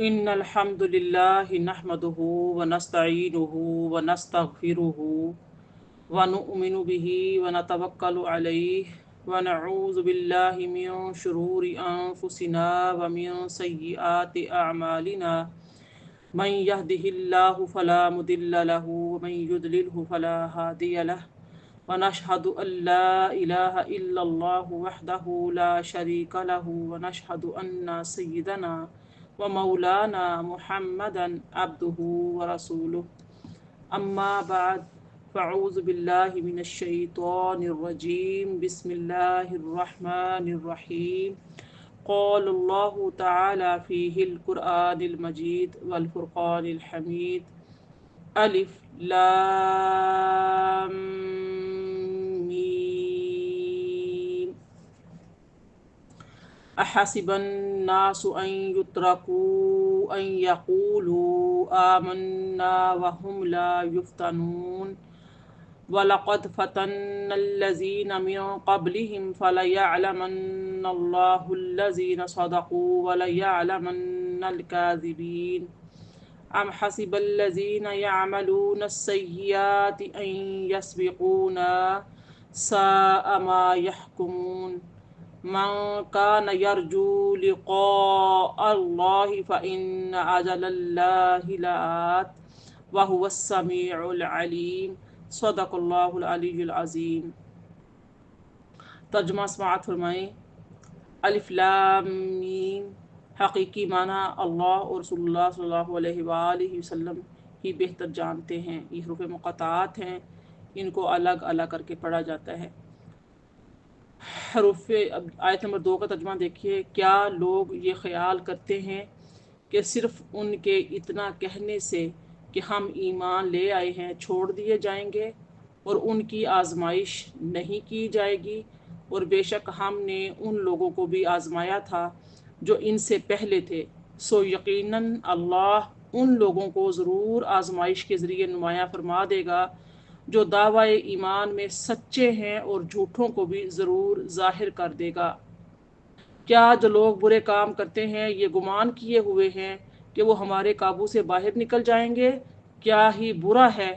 إن الحمد لله نحمده ونستعينه ونستغفره ونؤمن به ونتوكل عليه ونعوذ بالله من شرور أنفسنا ومن سيئات أعمالنا من يهده الله فلا مضل له ومن يضلله فلا هادي له ونشهد أن لا إله إلا الله وحده لا شريك له ونشهد أن سيدنا ومولانا محمدا عبده ورسوله أما بعد فأعوذ بالله من الشيطان الرجيم بسم الله الرحمن الرحيم قال الله تعالى فيه القرآن المجيد والفرقان الحميد ألف لام ميم أحسب الناس أن يتركوا أن يقولوا آمنا وهم لا يفتنون وَلَقَدْ فَتَنَّا الَّذِينَ مِنْ قَبْلِهِمْ فَلَيَعْلَمَنَّ اللَّهُ الَّذِينَ صَدَقُوا وَلَيَعْلَمَنَّ الْكَاذِبِينَ أَمْ حَسِبَ الَّذِينَ يَعْمَلُونَ السَّيِّئَاتِ أَنْ يَسْبِقُونَا سَاءَ مَا يَحْكُمُونَ مَنْ كَانَ يَرْجُو لِقَاءَ اللَّهِ فَإِنَّ أَجَلَ اللَّهِ لَآتٍ وَهُوَ السَّمِيعُ الْعَلِيمُ صدق اللہ العلی العظیم۔ ترجمہ سماعت فرمائیں۔ الف لام میم حقیقی معنی اللہ اور رسول اللہ صلی اللہ علیہ وآلہ وسلم ہی بہتر جانتے ہیں۔ یہ حروف مقطعات ہیں، ان کو الگ الگ کر کے پڑھا جاتا ہے۔ حروف آیت نمبر 2 کا ترجمہ دیکھیے۔ کیا لوگ یہ خیال کرتے ہیں کہ صرف ان کے اتنا کہنے سے کہ ہم ایمان لے آئے ہیں چھوڑ دیے جائیں گے اور ان کی آزمائش نہیں کی جائے گی؟ اور بے شک ہم نے ان لوگوں کو بھی آزمایا تھا جو ان سے پہلے تھے، سو یقیناً اللہ ان لوگوں کو ضرور آزمائش کے ذریعے نمایاں فرما دے گا جو دعوی ایمان میں سچے ہیں، اور جھوٹوں کو بھی ضرور ظاہر کر دے گا۔ کیا جو لوگ برے کام کرتے ہیں یہ گمان کیے ہوئے ہیں کہ وہ ہمارے قابو سے باہر نکل جائیں گے؟ کیا ہی برا ہے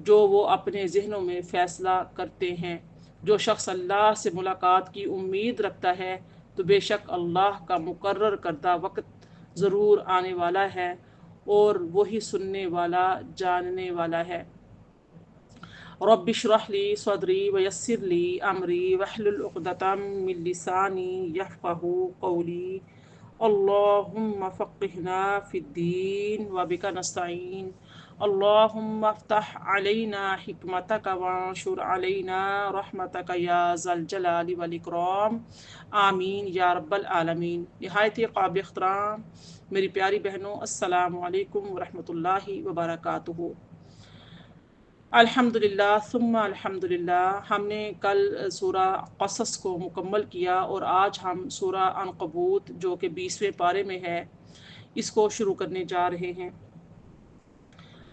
جو وہ اپنے ذہنوں میں فیصلہ کرتے ہیں۔ جو شخص اللہ سے ملاقات کی امید رکھتا ہے تو بے شک اللہ کا مقرر کردہ وقت ضرور آنے والا ہے، اور وہی سننے والا جاننے والا ہے۔ رب اشرح لی صدری ویسر لی امری واحلل عقدۃ من لسانی یفقہوا قولی اللہم فقہنا فی الدین وبک نستعین اللہم افتح علینا حکمتک وانشر علینا رحمتک یا ذا الجلال والاکرام آمین یا رب العالمین۔ نہایت قابل احترام میری پیاری بہنوں، السلام علیکم ورحمۃ اللہ وبرکاتہ۔ الحمدللہ ثم الحمدللہ، ہم نے کل سورہ قصص کو مکمل کیا اور آج ہم سورہ عنکبوت جو کہ 20ویں پارے میں ہے اس کو شروع کرنے جا رہے ہیں۔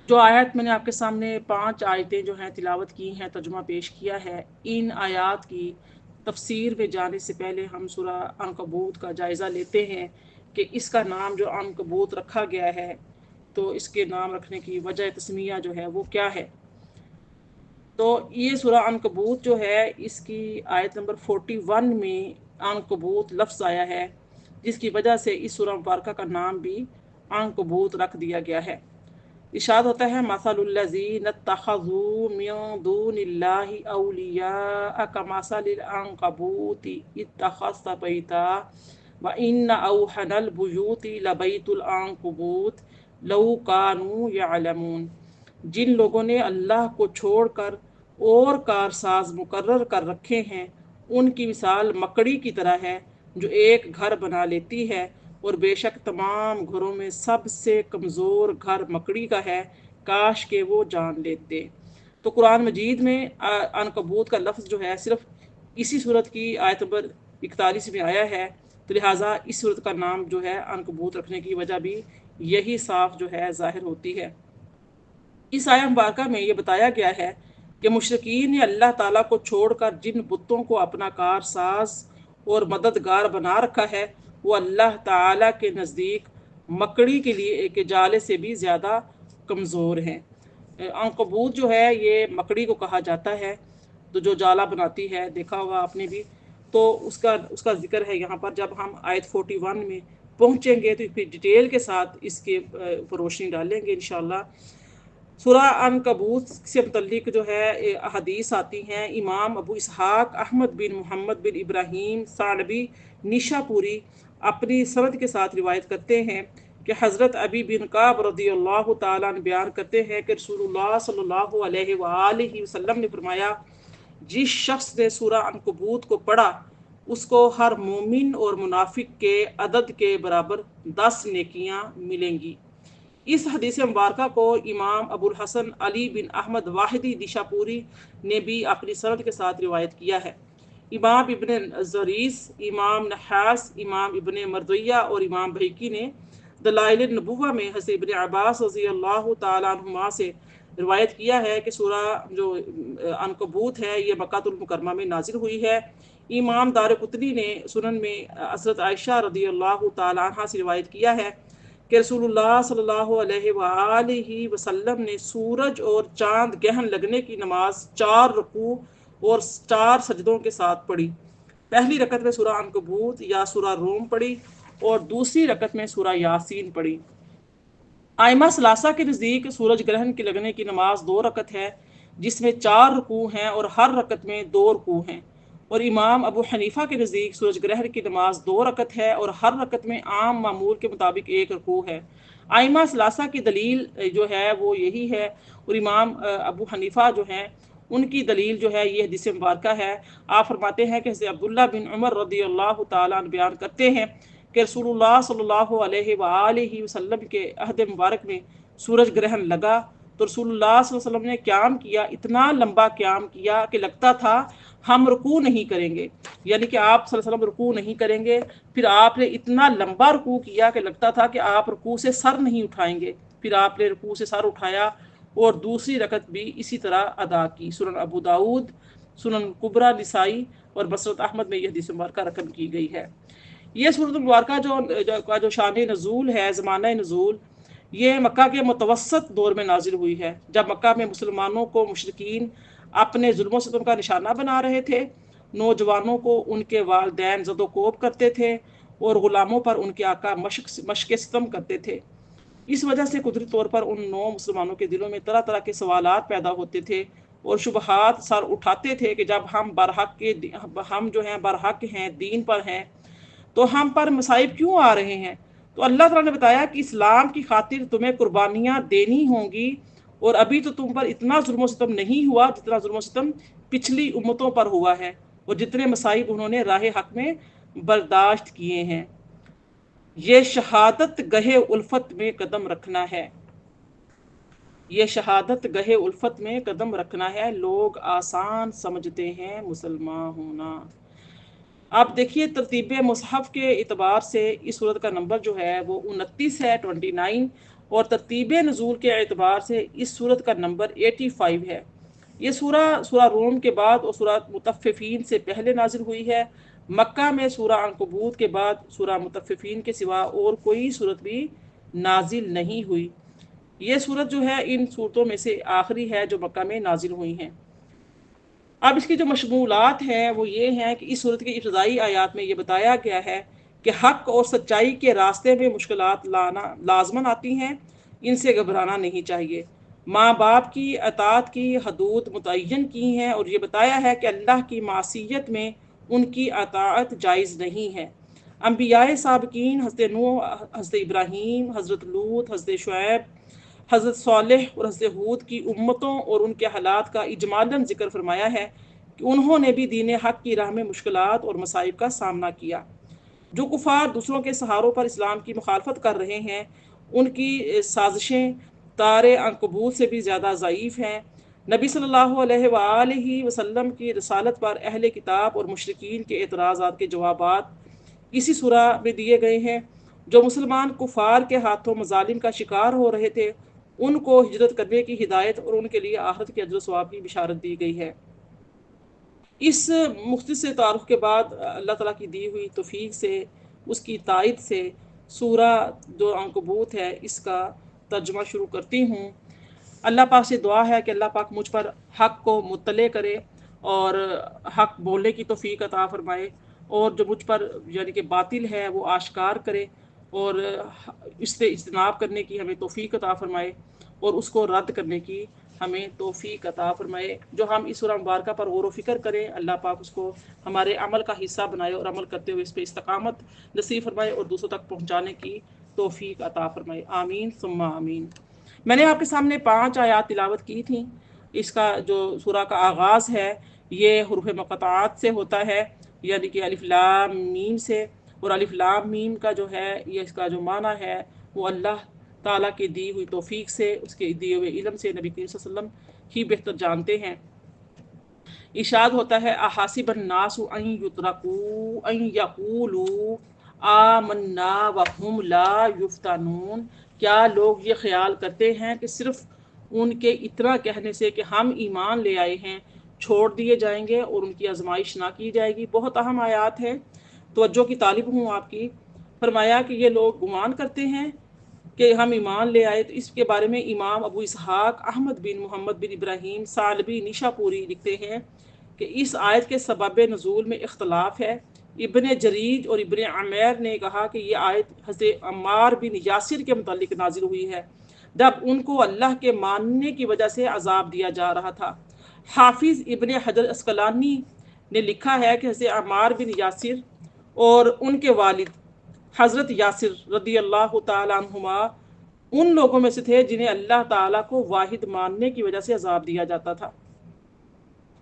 جو آیت میں نے آپ کے سامنے 5 آیتیں جو ہیں تلاوت کی ہیں، ترجمہ پیش کیا ہے، ان آیات کی تفسیر میں جانے سے پہلے ہم سورہ عنکبوت کا جائزہ لیتے ہیں کہ اس کا نام جو عنکبوت رکھا گیا ہے تو اس کے نام رکھنے کی وجہ تسمیہ جو ہے وہ کیا ہے۔ تو یہ سورہ عنکبوت جو ہے اس کی آیت نمبر 41 میں عنکبوت لفظ آیا ہے، جس کی وجہ سے اس سورہ مبارکہ کا نام بھی عنکبوت رکھ دیا گیا ہے۔ ارشاد ہوتا ہے مثل الذین اتخذوا من دون اللہ اولیاء کمثل العنکبوت اتخذت بیتا وان اوہن البیوت لبیت العنکبوت لو کانوا یعلمون۔ جن لوگوں نے اللہ کو چھوڑ کر اور کارساز مقرر کر رکھے ہیں، ان کی مثال مکڑی کی طرح ہے جو ایک گھر بنا لیتی ہے، اور بے شک تمام گھروں میں سب سے کمزور گھر مکڑی کا ہے، کاش کہ وہ جان لیتے۔ تو قرآن مجید میں عنکبوت کا لفظ جو ہے صرف اسی صورت کی آیت نمبر 41 میں آیا ہے، تو لہٰذا اس صورت کا نام جو ہے عنکبوت رکھنے کی وجہ بھی یہی صاف جو ہے ظاہر ہوتی ہے۔ اس آیہ مبارکہ میں یہ بتایا گیا ہے کہ مشرکین نے اللہ تعالیٰ کو چھوڑ کر جن بتوں کو اپنا کارساز اور مددگار بنا رکھا ہے، وہ اللہ تعالیٰ کے نزدیک مکڑی کے لیے ایک جالے سے بھی زیادہ کمزور ہیں۔ عنکبوت جو ہے یہ مکڑی کو کہا جاتا ہے، تو جو جالا بناتی ہے، دیکھا ہوگا آپ نے بھی، تو اس کا ذکر ہے یہاں پر۔ جب ہم آیت 41 میں پہنچیں گے تو پھر ڈیٹیل کے ساتھ اس کے پر روشنی ڈالیں گے انشاءاللہ۔ سورہ عنکبوت سے متعلق جو ہے احادیث آتی ہیں۔ امام ابو اسحاق احمد بن محمد بن ابراہیم ثعلبی نیشا پوری اپنی سند کے ساتھ روایت کرتے ہیں کہ حضرت ابی بن کعب رضی اللہ تعالیٰ عنہ بیان کرتے ہیں کہ رسول اللہ صلی اللہ علیہ وآلہ وسلم نے فرمایا، جس شخص نے سورہ عنکبوت کو پڑھا اس کو ہر مومن اور منافق کے عدد کے برابر 10 نیکیاں ملیں گی۔ اس حدیث مبارکہ کو امام ابو الحسن علی بن احمد واحدی نیشا پوری نے بھی اپنی سند کے ساتھ روایت کیا ہے۔ امام ابن زریس، امام نحاس، امام ابن مردویہ اور امام بہقی نے دلائل النبوہ میں حضرت ابن عباس رضی اللہ تعالیٰ عنہما سے روایت کیا ہے کہ سورہ جو عنکبوت ہے یہ مکہ المکرمہ میں نازل ہوئی ہے۔ امام دارقطنی نے سنن میں حضرت عائشہ رضی اللہ تعالیٰ عنہا سے روایت کیا ہے کہ رسول اللہ صلی اللہ علیہ وآلہ وسلم نے سورج اور چاند گہن لگنے کی نماز 4 رکوع اور 4 سجدوں کے ساتھ پڑھی۔ پہلی رکعت میں سورہ عنکبوت یا سورہ روم پڑھی اور دوسری رکعت میں سورہ یاسین پڑھی۔ ائمہ ثلاثہ کے نزدیک سورج گرہن کے لگنے کی نماز 2 رکعت ہے، جس میں 4 رکوع ہیں اور ہر رکعت میں 2 رکوع ہیں، اور امام ابو حنیفہ کے نزدیک سورج گرہن کی نماز 2 رکعت ہے اور ہر رکعت میں عام معمول کے مطابق 1 رکوع ہے۔ ائمہ ثلاثہ کی دلیل جو ہے وہ یہی ہے، اور امام ابو حنیفہ جو ہیں ان کی دلیل جو ہے یہ حدیث مبارکہ ہے۔ آپ فرماتے ہیں کہ حضرت عبداللہ بن عمر رضی اللہ تعالیٰ عنہ بیان کرتے ہیں کہ رسول اللہ صلی اللہ علیہ وآلہ وسلم کے عہد مبارک میں سورج گرہن لگا تو رسول اللہ صلی اللہ علیہ وسلم نے قیام کیا، اتنا لمبا قیام کیا کہ لگتا تھا ہم رکوع نہیں کریں گے، یعنی کہ آپ صلی اللہ علیہ وسلم رکوع نہیں کریں گے۔ پھر آپ نے اتنا لمبا رکوع کیا کہ لگتا تھا کہ آپ رکوع سے سر نہیں اٹھائیں گے، پھر آپ نے رکوع سے سر اٹھایا اور دوسری رکعت بھی اسی طرح ادا کی۔ سنن ابو داؤد، سنن کبریٰ نسائی اور مسند احمد میں یہ حدیث مبارکہ رقم کی گئی ہے۔ یہ سورۃ المبارکہ جو شان نزول ہے، زمانہ نزول، یہ مکہ کے متوسط دور میں نازل ہوئی ہے، جب مکہ میں مسلمانوں کو مشرکین اپنے ظلم و ستم کا نشانہ بنا رہے تھے، نوجوانوں کو ان کے والدین زد و کوب کرتے تھے اور غلاموں پر ان کے آقا مشق ستم کرتے تھے۔ اس وجہ سے قدرتی طور پر ان نو مسلمانوں کے دلوں میں طرح طرح کے سوالات پیدا ہوتے تھے اور شبہات سر اٹھاتے تھے کہ جب ہم جو ہیں برحق ہیں، دین پر ہیں، تو ہم پر مصائب کیوں آ رہے ہیں؟ تو اللہ تعالیٰ نے بتایا کہ اسلام کی خاطر تمہیں قربانیاں دینی ہوں گی، اور ابھی تو تم پر اتنا ظلم و ستم نہیں ہوا جتنا ظلم و ستم پچھلی امتوں پر ہوا ہے، اور جتنے مصائب انہوں نے راہ حق میں برداشت کیے ہیں۔ یہ شہادت گہے الفت میں قدم رکھنا ہے، یہ شہادت گہے الفت میں قدم رکھنا ہے، لوگ آسان سمجھتے ہیں مسلمان ہونا۔ آپ دیکھیے ترتیب مصحف کے اعتبار سے اس سورت کا نمبر جو ہے وہ 29 ہے، 29، اور ترتیب نزول کے اعتبار سے اس سورت کا نمبر 85 ہے۔ یہ سورہ روم کے بعد اور سورہ مطففین سے پہلے نازل ہوئی ہے۔ مکہ میں سورہ عنکبوت کے بعد سورہ مطففین کے سوا اور کوئی سورت بھی نازل نہیں ہوئی۔ یہ سورت جو ہے ان سورتوں میں سے آخری ہے جو مکہ میں نازل ہوئی ہیں۔ اب اس کی جو مشمولات ہیں وہ یہ ہیں کہ اس سورت کی ابتدائی آیات میں یہ بتایا گیا ہے کہ حق اور سچائی کے راستے میں مشکلات لازماً آتی ہیں، ان سے گھبرانا نہیں چاہیے۔ ماں باپ کی اطاعت کی حدود متعین کی ہیں، اور یہ بتایا ہے کہ اللہ کی معصیت میں ان کی اطاعت جائز نہیں ہے۔ انبیاء سابقین حضرت نوح، حضرت ابراہیم، حضرت لوط، حضرت شعیب، حضرت صالح اور حضرت ہود کی امتوں اور ان کے حالات کا اجمالاً ذکر فرمایا ہے کہ انہوں نے بھی دین حق کی راہ میں مشکلات اور مصائب کا سامنا کیا۔ جو کفار دوسروں کے سہاروں پر اسلام کی مخالفت کر رہے ہیں، ان کی سازشیں تار عنکبوت سے بھی زیادہ ضعیف ہیں۔ نبی صلی اللہ علیہ وآلہ وسلم کی رسالت پر اہل کتاب اور مشرکین کے اعتراضات کے جوابات اسی سورہ میں دیے گئے ہیں۔ جو مسلمان کفار کے ہاتھوں مظالم کا شکار ہو رہے تھے، ان کو ہجرت کرنے کی ہدایت اور ان کے لیے آخرت کے اجر و ثواب کی بشارت دی گئی ہے۔ اس مختصر تعارف کے بعد اللہ تعالیٰ کی دی ہوئی توفیق سے، اس کی تائید سے سورہ جو عنکبوت ہے اس کا ترجمہ شروع کرتی ہوں۔ اللہ پاک سے دعا ہے کہ اللہ پاک مجھ پر حق کو مطلع کرے اور حق بولنے کی توفیق عطا فرمائے، اور جو مجھ پر یعنی کہ باطل ہے وہ آشکار کرے اور اس سے اجتناب کرنے کی ہمیں توفیق عطا فرمائے اور اس کو رد کرنے کی ہمیں توفیق عطا فرمائے۔ جو ہم اس سورہ مبارکہ پر غور و فکر کریں، اللہ پاک اس کو ہمارے عمل کا حصہ بنائے اور عمل کرتے ہوئے اس پہ استقامت نصیب فرمائے اور دوسروں تک پہنچانے کی توفیق عطا فرمائے، آمین ثم آمین۔ میں نے آپ کے سامنے 5 آیات تلاوت کی تھیں۔ اس کا جو سورہ کا آغاز ہے یہ حروف مقطعات سے ہوتا ہے، یعنی کہ الف لام میم سے، اور الف لام میم کا جو ہے یہ اس کا جو معنی ہے وہ اللہ تعالیٰ کی دی ہوئی توفیق سے، اس کے دیے ہوئے علم سے نبی کریم صلی اللہ علیہ وسلم ہی بہتر جانتے ہیں۔ ارشاد ہوتا ہے احاسب الناس ان یترکوا ان یقولوا آمنا وهم لا یفتنون، کیا لوگ یہ خیال کرتے ہیں کہ صرف ان کے اتنا کہنے سے کہ ہم ایمان لے آئے ہیں چھوڑ دیے جائیں گے اور ان کی آزمائش نہ کی جائے گی۔ بہت اہم آیات ہے، توجہ کی طالب ہوں آپ کی۔ فرمایا کہ یہ لوگ گمان کرتے ہیں کہ ہم ایمان لے آئے، تو اس کے بارے میں امام ابو اسحاق احمد بن محمد بن ابراہیم ثعلبی نیشا پوری لکھتے ہیں کہ اس آیت کے سبب نزول میں اختلاف ہے۔ ابن جریج اور ابن عمیر نے کہا کہ یہ آیت حضرت عمار بن یاسر کے متعلق نازل ہوئی ہے جب ان کو اللہ کے ماننے کی وجہ سے عذاب دیا جا رہا تھا۔ حافظ ابن حجر اسقلانی نے لکھا ہے کہ حضرت عمار بن یاسر اور ان کے والد حضرت یاسر رضی اللہ تعالیٰ عنہما ان لوگوں میں سے تھے جنہیں اللہ تعالیٰ کو واحد ماننے کی وجہ سے عذاب دیا جاتا تھا،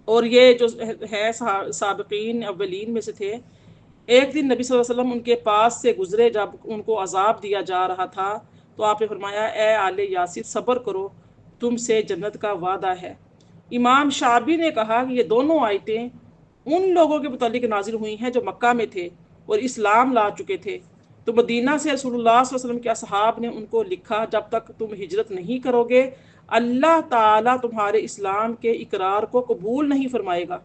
اور یہ جو ہے سابقین اولین میں سے تھے۔ ایک دن نبی صلی اللہ علیہ وسلم ان کے پاس سے گزرے جب ان کو عذاب دیا جا رہا تھا، تو آپ نے فرمایا اے آل یاسر صبر کرو، تم سے جنت کا وعدہ ہے۔ امام شعبی نے کہا کہ یہ دونوں آیتیں ان لوگوں کے متعلق نازل ہوئی ہیں جو مکہ میں تھے اور اسلام لا چکے تھے، تو مدینہ سے رسول اللہ صلی اللہ علیہ وسلم کے اصحاب نے ان کو لکھا جب تک تم ہجرت نہیں کرو گے اللہ تعالیٰ تمہارے اسلام کے اقرار کو قبول نہیں فرمائے گا۔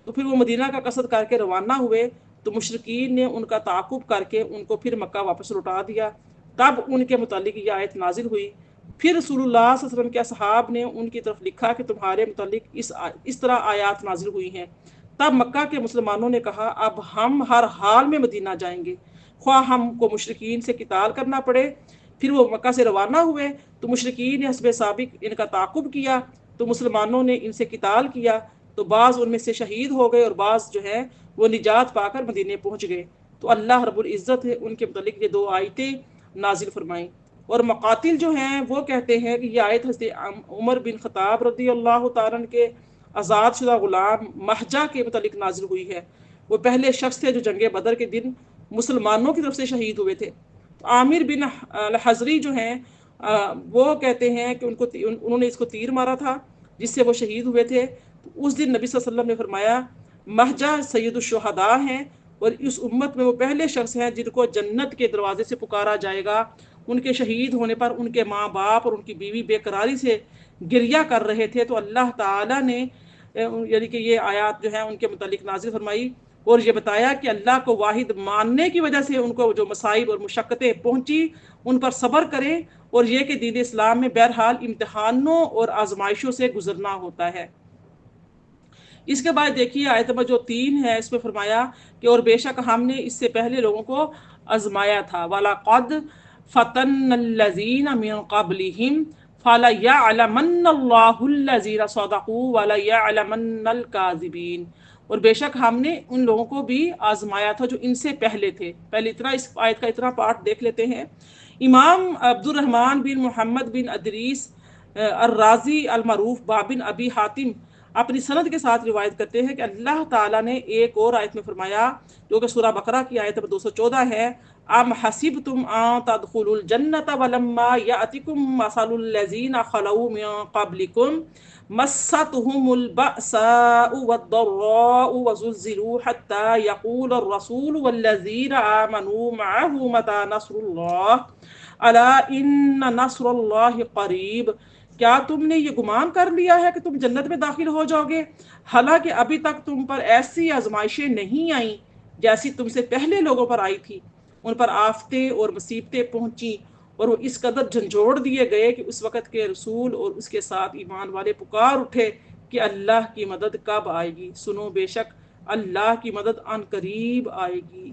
تو پھر وہ مدینہ کا قصد کر کے روانہ ہوئے، تو مشرکین نے ان کا تعاقب کر کے ان کو پھر مکہ واپس لوٹا دیا۔ تب ان کے متعلق یہ آیت نازل ہوئی۔ پھر رسول اللہ صلی اللہ علیہ وسلم کے اصحاب نے ان کی طرف لکھا کہ تمہارے متعلق اس طرح آیات نازل ہوئی ہیں۔ تب مکہ کے مسلمانوں نے کہا اب ہم ہر حال میں مدینہ جائیں گے، خواہ ہم کو مشرکین سے قتال کرنا پڑے۔ پھر وہ مکہ سے روانہ ہوئے تو مشرکین نے حسب سابق ان کا تعاقب کیا، تو مسلمانوں نے ان سے قتال کیا، تو بعض ان میں سے شہید ہو گئے اور بعض جو ہے وہ نجات پا کر مدینے پہنچ گئے۔ تو اللہ رب العزت ہے ان کے متعلق یہ 2 آیتیں نازل فرمائیں۔ اور مقاتل جو ہیں وہ کہتے ہیں کہ یہ آیت حضرت عمر بن خطاب رضی اللہ تعالیٰ عنہ کے آزاد شدہ غلام مہجہ کے متعلق نازل ہوئی ہے۔ وہ پہلے شخص تھے جو جنگ بدر کے دن مسلمانوں کی طرف سے شہید ہوئے تھے۔ عامر بن الحضری جو ہیں وہ کہتے ہیں کہ انہوں نے اس کو تیر مارا تھا جس سے وہ شہید ہوئے تھے۔ تو اس دن نبی صلی اللہ علیہ وسلم نے فرمایا مہجہ سید الشہداء ہیں اور اس امت میں وہ پہلے شخص ہیں جن کو جنت کے دروازے سے پکارا جائے گا۔ ان کے شہید ہونے پر ان کے ماں باپ اور ان کی بیوی بے قراری سے گریہ کر رہے تھے، تو اللہ تعالیٰ نے یعنی کہ یہ آیات جو ہیں ان کے متعلق نازل فرمائی اور یہ بتایا کہ اللہ کو واحد ماننے کی وجہ سے ان کو جو مصائب اور مشقتیں پہنچی ان پر صبر کریں، اور یہ کہ دین اسلام میں بہرحال امتحانوں اور آزمائشوں سے گزرنا ہوتا ہے۔ اس کے بعد دیکھیے آیت نمبر جو 3 ہے، اس میں فرمایا کہ اور بے شک ہم نے اس سے پہلے لوگوں کو آزمایا تھا، وَلَقَدْ فَتَنَّ الَّذِينَ مِن قَبْلِهِمْ فَلَيَعْلَمَنَّ اللَّهُ الَّذِينَ صَدَقُوا وَلَيَعْلَمَنَّ الْكَاذِبِينَ۔ اور بے شک ہم نے ان لوگوں کو بھی آزمایا تھا جو ان سے پہلے تھے۔ پہلے اس آیت کا اتنا پارٹ دیکھ لیتے ہیں۔ امام عبد الرحمن بن محمد بن ادریس الرازی المعروف بابن ابی حاتم اپنی سند کے ساتھ روایت کرتے ہیں کہ اللہ تعالیٰ نے ایک اور آیت میں فرمایا جو کہ سورہ بقرہ کی آیت 214 ہے، ام حسبتم ان تدخلوا الجنۃ ولما یاتکم مثل الذین خلوا من قبلکم مستهم البأساء والضراء وزلزلوا حتى يقول الرسول والذين آمنوا معه متى نصر الله ألا إن نصر الله قریب۔ کیا تم نے یہ گمان کر لیا ہے کہ تم جنت میں داخل ہو جاؤ گے، حالانکہ ابھی تک تم پر ایسی آزمائشیں نہیں آئیں جیسی تم سے پہلے لوگوں پر آئی تھی، ان پر آفتیں اور مصیبتیں پہنچیں اور وہ اس قدر جھنجھوڑ دیے گئے کہ اس وقت کے رسول اور اس کے ساتھ ایمان والے پکار اٹھے کہ اللہ کی مدد کب آئے گی، سنو بے شک اللہ کی مدد عن قریب آئے گی۔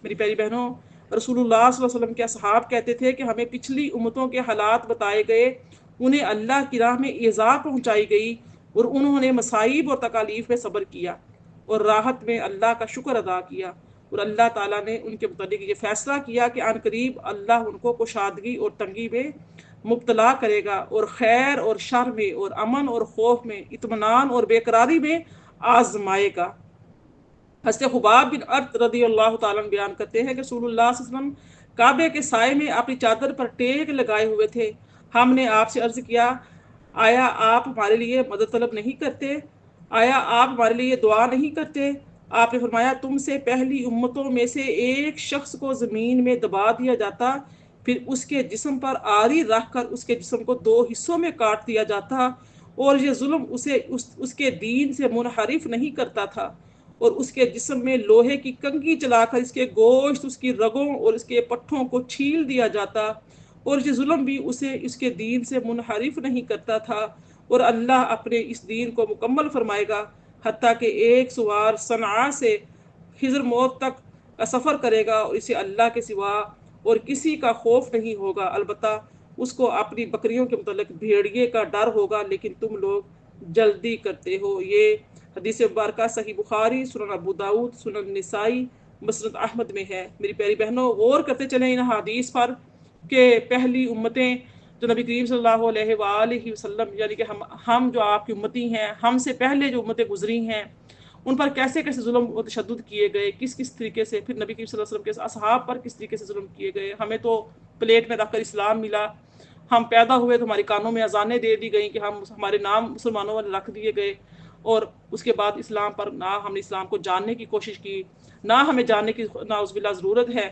میری پیاری بہنوں، رسول اللہ صلی اللہ علیہ وسلم کے اصحاب کہتے تھے کہ ہمیں پچھلی امتوں کے حالات بتائے گئے، انہیں اللہ کی راہ میں ایذا پہنچائی گئی اور انہوں نے مصائب اور تکالیف میں صبر کیا اور راحت میں اللہ کا شکر ادا کیا، اور اللہ تعالیٰ نے ان کے متعلق یہ فیصلہ کیا کہ عن قریب اللہ ان کو کشادگی اور تنگی میں مبتلا کرے گا اور خیر اور شر میں اور امن اور خوف میں، اطمینان اور بے قراری میں آزمائے گا۔ حضرت خباب بن ارد رضی اللہ تعالیٰ بیان کرتے ہیں کہ رسول اللہ صلی اللہ علیہ وسلم کعبے کے سائے میں اپنی چادر پر ٹیک لگائے ہوئے تھے۔ ہم نے آپ سے عرض کیا، آیا آپ ہمارے لیے مدد طلب نہیں کرتے؟ آیا آپ ہمارے لیے دعا نہیں کرتے؟ آپ نے فرمایا، تم سے پہلی امتوں میں سے ایک شخص کو زمین میں دبا دیا جاتا، پھر اس کے جسم پر آری رکھ کر اس کے جسم کو 2 حصوں میں کاٹ دیا جاتا، اور یہ ظلم اسے اس کے دین سے منحرف نہیں کرتا تھا، اور اس کے جسم میں لوہے کی کنگھی چلا کر اس کے گوشت، اس کی رگوں اور اس کے پٹھوں کو چھیل دیا جاتا، اور یہ ظلم بھی اسے اس کے دین سے منحرف نہیں کرتا تھا، اور اللہ اپنے اس دین کو مکمل فرمائے گا، حتیٰ کہ ایک سوار صنعاء سے خضر موت تک کا سفر کرے گا اور اسے اللہ کے سوا اور کسی کا خوف نہیں ہوگا، البتہ اس کو اپنی بکریوں کے متعلق بھیڑیے کا ڈر ہوگا، لیکن تم لوگ جلدی کرتے ہو۔ یہ حدیث مبارکہ صحیح بخاری، سنن ابو داؤد، سنن نسائی، مسند احمد میں ہے۔ میری پیاری بہنوں، غور کرتے چلیں ان حدیث پر کہ پہلی امتیں جو نبی کریم صلی اللہ علیہ وآلہ وسلم، یعنی کہ ہم جو آپ کی امتی ہیں، ہم سے پہلے جو امتیں گزری ہیں، ان پر کیسے کیسے ظلم و تشدد کیے گئے، کس کس طریقے سے، پھر نبی کریم صلی اللہ علیہ وسلم کے اصحاب پر کس طریقے سے ظلم کیے گئے۔ ہمیں تو پلیٹ میں رکھ کر اسلام ملا، ہم پیدا ہوئے تو ہمارے کانوں میں اذانیں دے دی گئیں کہ ہمارے نام مسلمانوں والے رکھ دیے گئے، اور اس کے بعد اسلام پر نہ ہم نے اسلام کو جاننے کی کوشش کی، نہ ہمیں جاننے کی نعوذ باللہ ضرورت ہے،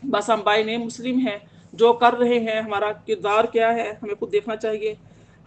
بس ہم بائی نیم مسلم ہیں۔ جو کر رہے ہیں، ہمارا کردار کیا ہے، ہمیں خود دیکھنا چاہیے۔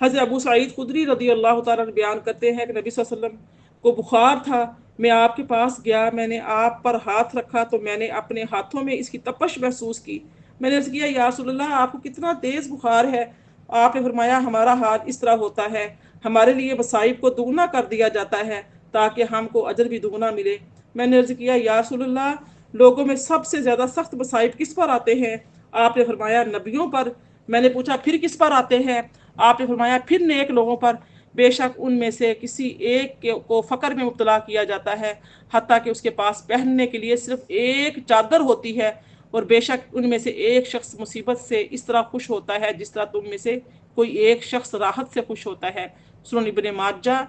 حضرت ابو سعید خدری رضی اللہ تعالیٰ بیان کرتے ہیں کہ نبی صلی اللہ علیہ وسلم کو بخار تھا، میں آپ کے پاس گیا، میں نے آپ پر ہاتھ رکھا تو میں نے اپنے ہاتھوں میں اس کی تپش محسوس کی۔ میں نے عرض کیا، یا رسول اللہ، آپ کو کتنا تیز بخار ہے؟ آپ نے فرمایا، ہمارا حال اس طرح ہوتا ہے، ہمارے لیے مصائب کو دگنا کر دیا جاتا ہے تاکہ ہم کو اجر بھی دگنا ملے۔ میں نے عرض کیا، یا رسول اللہ، لوگوں میں سب سے زیادہ سخت مصائب کس پر آتے ہیں؟ آپ نے فرمایا، نبیوں پر۔ میں نے پوچھا، پھر کس پر آتے ہیں؟ آپ نے فرمایا، پھر نیک لوگوں پر۔ بے شک ان میں سے کسی ایک کو فقر میں مبتلا کیا جاتا ہے، حتیٰ کہ اس کے پاس پہننے کے لیے صرف ایک چادر ہوتی ہے، اور بے شک ان میں سے ایک شخص مصیبت سے اس طرح خوش ہوتا ہے جس طرح تم میں سے کوئی ایک شخص راحت سے خوش ہوتا ہے۔ سنن ابن ماجہ،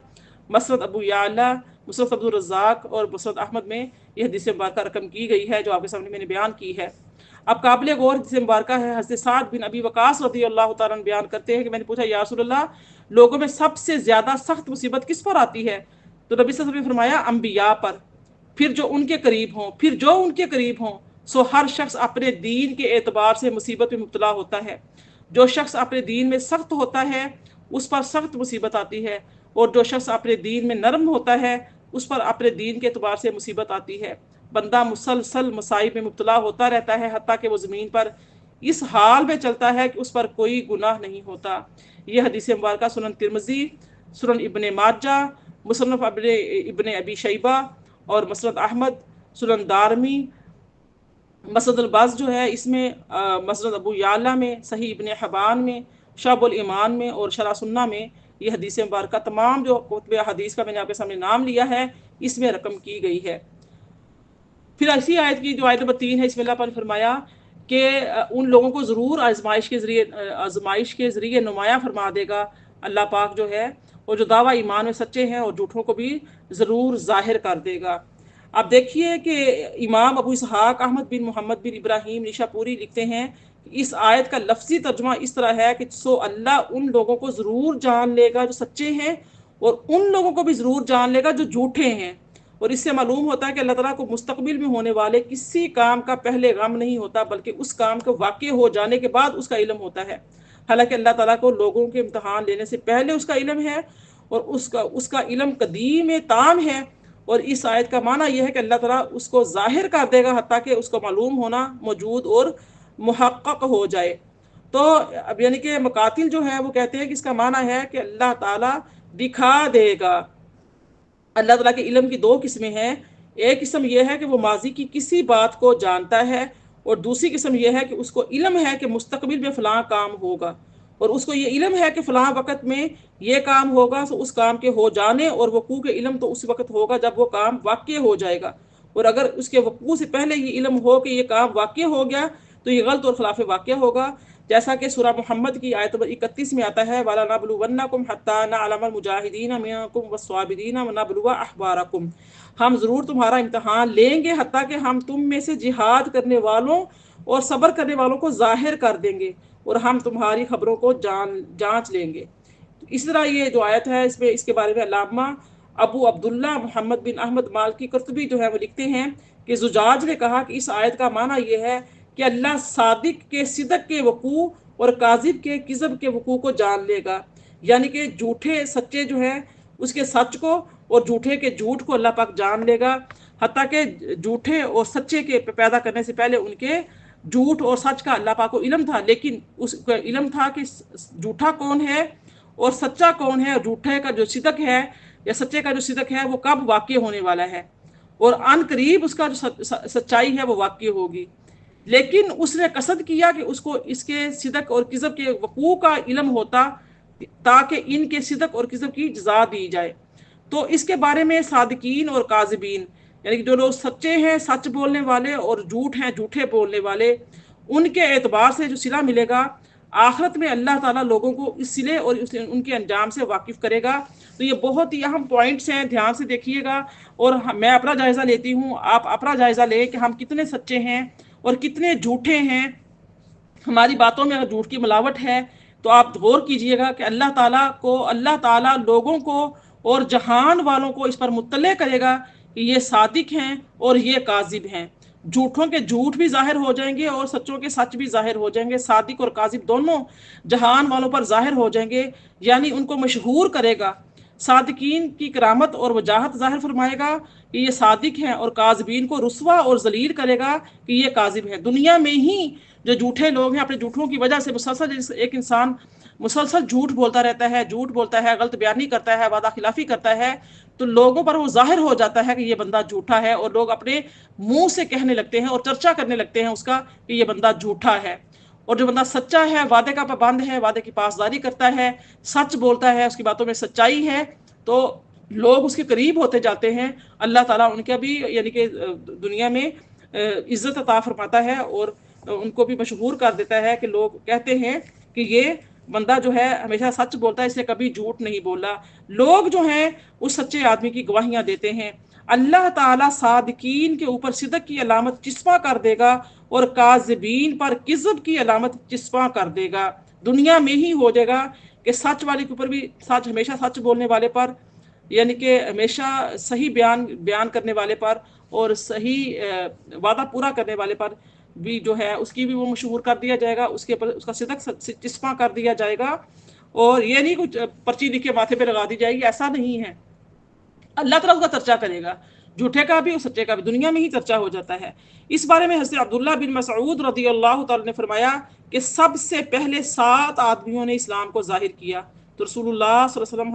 مسند ابو یعلا، مسند عبد الرزاق اور مسند احمد میں یہ حدیث مبارکہ رقم کی گئی ہے جو آپ کے سامنے میں نے بیان کی ہے۔ اب قابل غور حدیث مبارکہ ہے، حضرت سعد بن ابی وقاص رضی اللہ تعالیٰ عنہ بیان کرتے ہیں کہ میں نے پوچھا، یا رسول اللہ، لوگوں میں سب سے زیادہ سخت مصیبت کس پر آتی ہے؟ تو نبی صلی اللہ علیہ وسلم نے فرمایا، انبیاء پر، پھر جو ان کے قریب ہوں، سو ہر شخص اپنے دین کے اعتبار سے مصیبت میں مبتلا ہوتا ہے۔ جو شخص اپنے دین میں سخت ہوتا ہے اس پر سخت مصیبت آتی ہے، اور جو شخص اپنے دین میں نرم ہوتا ہے اس پر اپنے دین کے اعتبار سے مصیبت آتی ہے۔ بندہ مسلسل مصائب میں مبتلا ہوتا رہتا ہے حتیٰ کہ وہ زمین پر اس حال میں چلتا ہے کہ اس پر کوئی گناہ نہیں ہوتا۔ یہ حدیث مبارکہ سنن ترمذی، سنن ابن ماجہ، مصنف ابن ابی شیبہ اور مسند احمد، سنن دارمی، مسند الباز جو ہے اس میں، مسند ابو یعلا میں، صحیح ابن حبان میں، شعب الایمان میں اور شرح سنہ میں یہ حدیث مبارکہ تمام جو کتب حدیث کا میں نے آپ کے سامنے نام لیا ہے اس میں رقم کی گئی ہے۔ پھر اسی آیت کی جو آیت نمبر 3 ہے، اس میں اللہ پاک نے فرمایا کہ ان لوگوں کو ضرور آزمائش کے ذریعے نمایاں فرما دے گا اللہ پاک جو ہے، اور جو دعویٰ ایمان میں سچے ہیں اور جھوٹوں کو بھی ضرور ظاہر کر دے گا۔ آپ دیکھیے کہ امام ابو اسحاق احمد بن محمد بن ابراہیم نیشاپوری لکھتے ہیں کہ اس آیت کا لفظی ترجمہ اس طرح ہے کہ سو اللہ ان لوگوں کو ضرور جان لے گا جو سچے ہیں، اور ان لوگوں کو بھی ضرور جان لے گا جو جھوٹے ہیں۔ اور اس سے معلوم ہوتا ہے کہ اللہ تعالیٰ کو مستقبل میں ہونے والے کسی کام کا پہلے غم نہیں ہوتا، بلکہ اس کام کو واقع ہو جانے کے بعد اس کا علم ہوتا ہے۔ حالانکہ اللہ تعالیٰ کو لوگوں کے امتحان لینے سے پہلے اس کا علم ہے، اور اس کا علم قدیم تام ہے، اور اس آیت کا معنی یہ ہے کہ اللہ تعالیٰ اس کو ظاہر کر دے گا حتیٰ کہ اس کو معلوم ہونا موجود اور محقق ہو جائے۔ تو اب یعنی کہ مقاتل جو ہے وہ کہتے ہیں کہ اس کا معنی ہے کہ اللہ تعالیٰ دکھا دے گا۔ اللہ تعالیٰ کے علم کی دو قسمیں ہیں، ایک قسم یہ ہے کہ وہ ماضی کی کسی بات کو جانتا ہے، اور دوسری قسم یہ ہے کہ اس کو علم ہے کہ مستقبل میں فلاں کام ہوگا، اور اس کو یہ علم ہے کہ فلاں وقت میں یہ کام ہوگا، تو اس کام کے ہو جانے اور وقوع کے علم تو اس وقت ہوگا جب وہ کام واقع ہو جائے گا، اور اگر اس کے وقوع سے پہلے یہ علم ہو کہ یہ کام واقع ہو گیا تو یہ غلط اور خلاف واقع ہوگا، جیسا کہ سورہ محمد کی آیت نمبر 31 میں آتا ہے وَلَنَبْلُوَنَّكُمْ حَتَّىٰ نَعْلَمَ الْمُجَاهِدِينَ مِنكُمْ وَالصَّابِرِينَ وَنَبْلُوَ أَخْبَارَكُمْ، ہم ضرور تمہارا امتحان لیں گے حتیٰ کہ ہم تم میں سے جہاد کرنے والوں اور صبر کرنے والوں کو ظاہر کر دیں گے، اور ہم تمہاری خبروں کو جانچ لیں گے۔ اس طرح یہ جو آیت ہے اس میں اس کے بارے میں علامہ ابو عبداللہ محمد بن احمد مالکی قرطبی جو ہے وہ لکھتے ہیں کہ زجاج نے کہا کہ اس آیت کا معنی یہ ہے کہ اللہ صادق کے صدق کے وقوع اور کاذب کے کذب کے وقوع کو جان لے گا، یعنی کہ جھوٹے سچے جو ہے اس کے سچ کو اور جھوٹے کے جھوٹ کو اللہ پاک جان لے گا، حتیٰ کہ جھوٹے اور سچے کے پیدا کرنے سے پہلے ان کے جھوٹ اور سچ کا اللہ پاک کو علم تھا، لیکن اس کا علم تھا کہ جھوٹا کون ہے اور سچا کون ہے، اور جھوٹے کا جو صدق ہے یا سچے کا جو صدق ہے وہ کب واقع ہونے والا ہے، اور عن قریب اس کا جو سچائی ہے وہ واقع ہوگی۔ لیکن اس نے قصد کیا کہ اس کو اس کے صدق اور کذب کے وقوع کا علم ہوتا تاکہ ان کے صدق اور کذب کی جزا دی جائے۔ تو اس کے بارے میں صادقین اور کاذبین، یعنی کہ جو لوگ سچے ہیں سچ بولنے والے اور جھوٹ ہیں جھوٹے بولنے والے، ان کے اعتبار سے جو صلہ ملے گا آخرت میں اللہ تعالیٰ لوگوں کو اس صلے اور ان کے انجام سے واقف کرے گا۔ تو یہ بہت ہی اہم پوائنٹس ہیں، دھیان سے دیکھیے گا، اور میں اپنا جائزہ لیتی ہوں، آپ اپنا جائزہ لیں کہ ہم کتنے سچے ہیں اور کتنے جھوٹے ہیں، ہماری باتوں میں اگر جھوٹ کی ملاوٹ ہے تو آپ غور کیجئے گا کہ اللہ تعالیٰ لوگوں کو اور جہان والوں کو اس پر مطلع کرے گا کہ یہ صادق ہیں اور یہ کاذب ہیں۔ جھوٹوں کے جھوٹ بھی ظاہر ہو جائیں گے اور سچوں کے سچ بھی ظاہر ہو جائیں گے، صادق اور کاذب دونوں جہان والوں پر ظاہر ہو جائیں گے، یعنی ان کو مشہور کرے گا۔ صادقین کی کرامت اور وجاہت ظاہر فرمائے گا کہ یہ صادق ہیں، اور کاذبین کو رسوا اور ذلیل کرے گا کہ یہ کاذب ہے۔ دنیا میں ہی جو جھوٹے لوگ ہیں اپنے جھوٹوں کی وجہ سے مسلسل ایک انسان مسلسل جھوٹ بولتا رہتا ہے، غلط بیانی کرتا ہے، وعدہ خلافی کرتا ہے، تو لوگوں پر وہ ظاہر ہو جاتا ہے کہ یہ بندہ جھوٹا ہے، اور لوگ اپنے منہ سے کہنے لگتے ہیں اور چرچا کرنے لگتے ہیں اس کا کہ یہ بندہ جھوٹا ہے۔ اور جو بندہ سچا ہے، وعدے کا پابند ہے، وعدے کی پاسداری کرتا ہے، سچ بولتا ہے، اس کی باتوں میں سچائی ہے، تو لوگ اس کے قریب ہوتے جاتے ہیں، اللہ تعالیٰ ان کا بھی یعنی کہ دنیا میں عزت عطا فرماتا ہے، اور ان کو بھی مشہور کر دیتا ہے کہ لوگ کہتے ہیں کہ یہ بندہ جو ہے ہمیشہ سچ بولتا ہے، اس نے کبھی جھوٹ نہیں بولا۔ لوگ جو ہیں اس سچے آدمی کی گواہیاں دیتے ہیں۔ اللہ تعالیٰ صادقین کے اوپر صدق کی علامت چسپاں کر دے گا اور کاذبین پر کذب کی علامت چسپاں کر دے گا۔ دنیا میں ہی ہو جائے گا کہ سچ والے کے اوپر بھی سچ، ہمیشہ سچ بولنے والے پر، یعنی کہ ہمیشہ صحیح بیان کرنے والے پر اور صحیح وعدہ پورا کرنے والے پر بھی جو ہے اس کی بھی وہ مشہور کر دیا جائے گا، اس کے اوپر اس کا صدق چسپاں کر دیا جائے گا، اور یہ نہیں کچھ پرچی لکھ کے ماتھے پہ لگا دی جائے گی، ایسا نہیں ہے۔ اللہ تعالیٰ اس کا چرچا کرے گا، جھوٹے کا بھی اور سچے کا بھی، دنیا میں ہی چرچا ہو جاتا ہے۔ اس بارے میں حضرت عبداللہ بن مسعود رضی اللہ تعالیٰ نے فرمایا کہ سب سے پہلے 7 آدمیوں نے اسلام کو ظاہر کیا، تو رسول اللہ صلی اللہ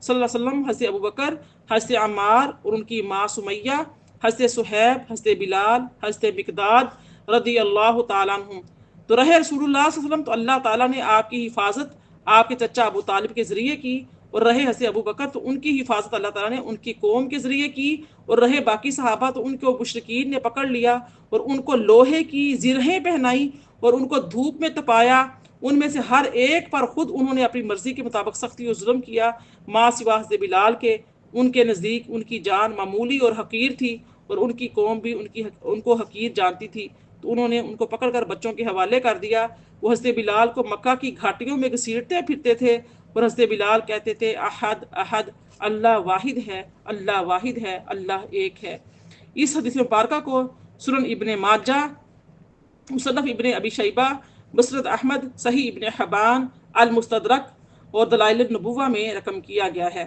علیہ وسلم، حضرت ابوبکر، حضرت عمار اور ان کی ماں سمیہ، حضرت صہیب، حضرت بلال، حضرت مقداد رضی اللہ تعالیٰ عنہ۔ تو رہے رسول اللہ صلی اللہ علیہ وسلم تو اللہ تعالیٰ نے آپ کی حفاظت آپ کے چچا ابو طالب کے ذریعے کی، اور رہے حضرت ابوبکر تو ان کی حفاظت اللہ تعالیٰ نے ان کی قوم کے ذریعے کی، اور رہے باقی صحابہ تو ان کو مشرکین نے پکڑ لیا اور ان کو لوہے کی زرہیں پہنائی اور ان کو دھوپ میں تپایا، ان میں سے ہر ایک پر خود انہوں نے اپنی مرضی کے مطابق سختی اور ظلم کیا، ماں سوا حضرت بلال کے، ان کے نزدیک ان کی جان معمولی اور حقیر تھی، اور ان کی قوم بھی ان کو حقیر جانتی تھی، تو انہوں نے ان کو پکڑ کر بچوں کے حوالے کر دیا۔ وہ حضرت بلال کو مکہ کی گھاٹیوں میں گھسیٹتے پھرتے تھے، اور حضرت بلال کہتے تھے احد احد، اللہ واحد ہے، اللہ واحد ہے، اللہ ایک ہے۔ اس حدیث مبارکہ کو سنن ابن ماجہ، مصنف ابن ابی شیبہ، مسند احمد، صحیح ابن حبان، المستدرک اور دلائل النبوہ میں رقم کیا گیا ہے۔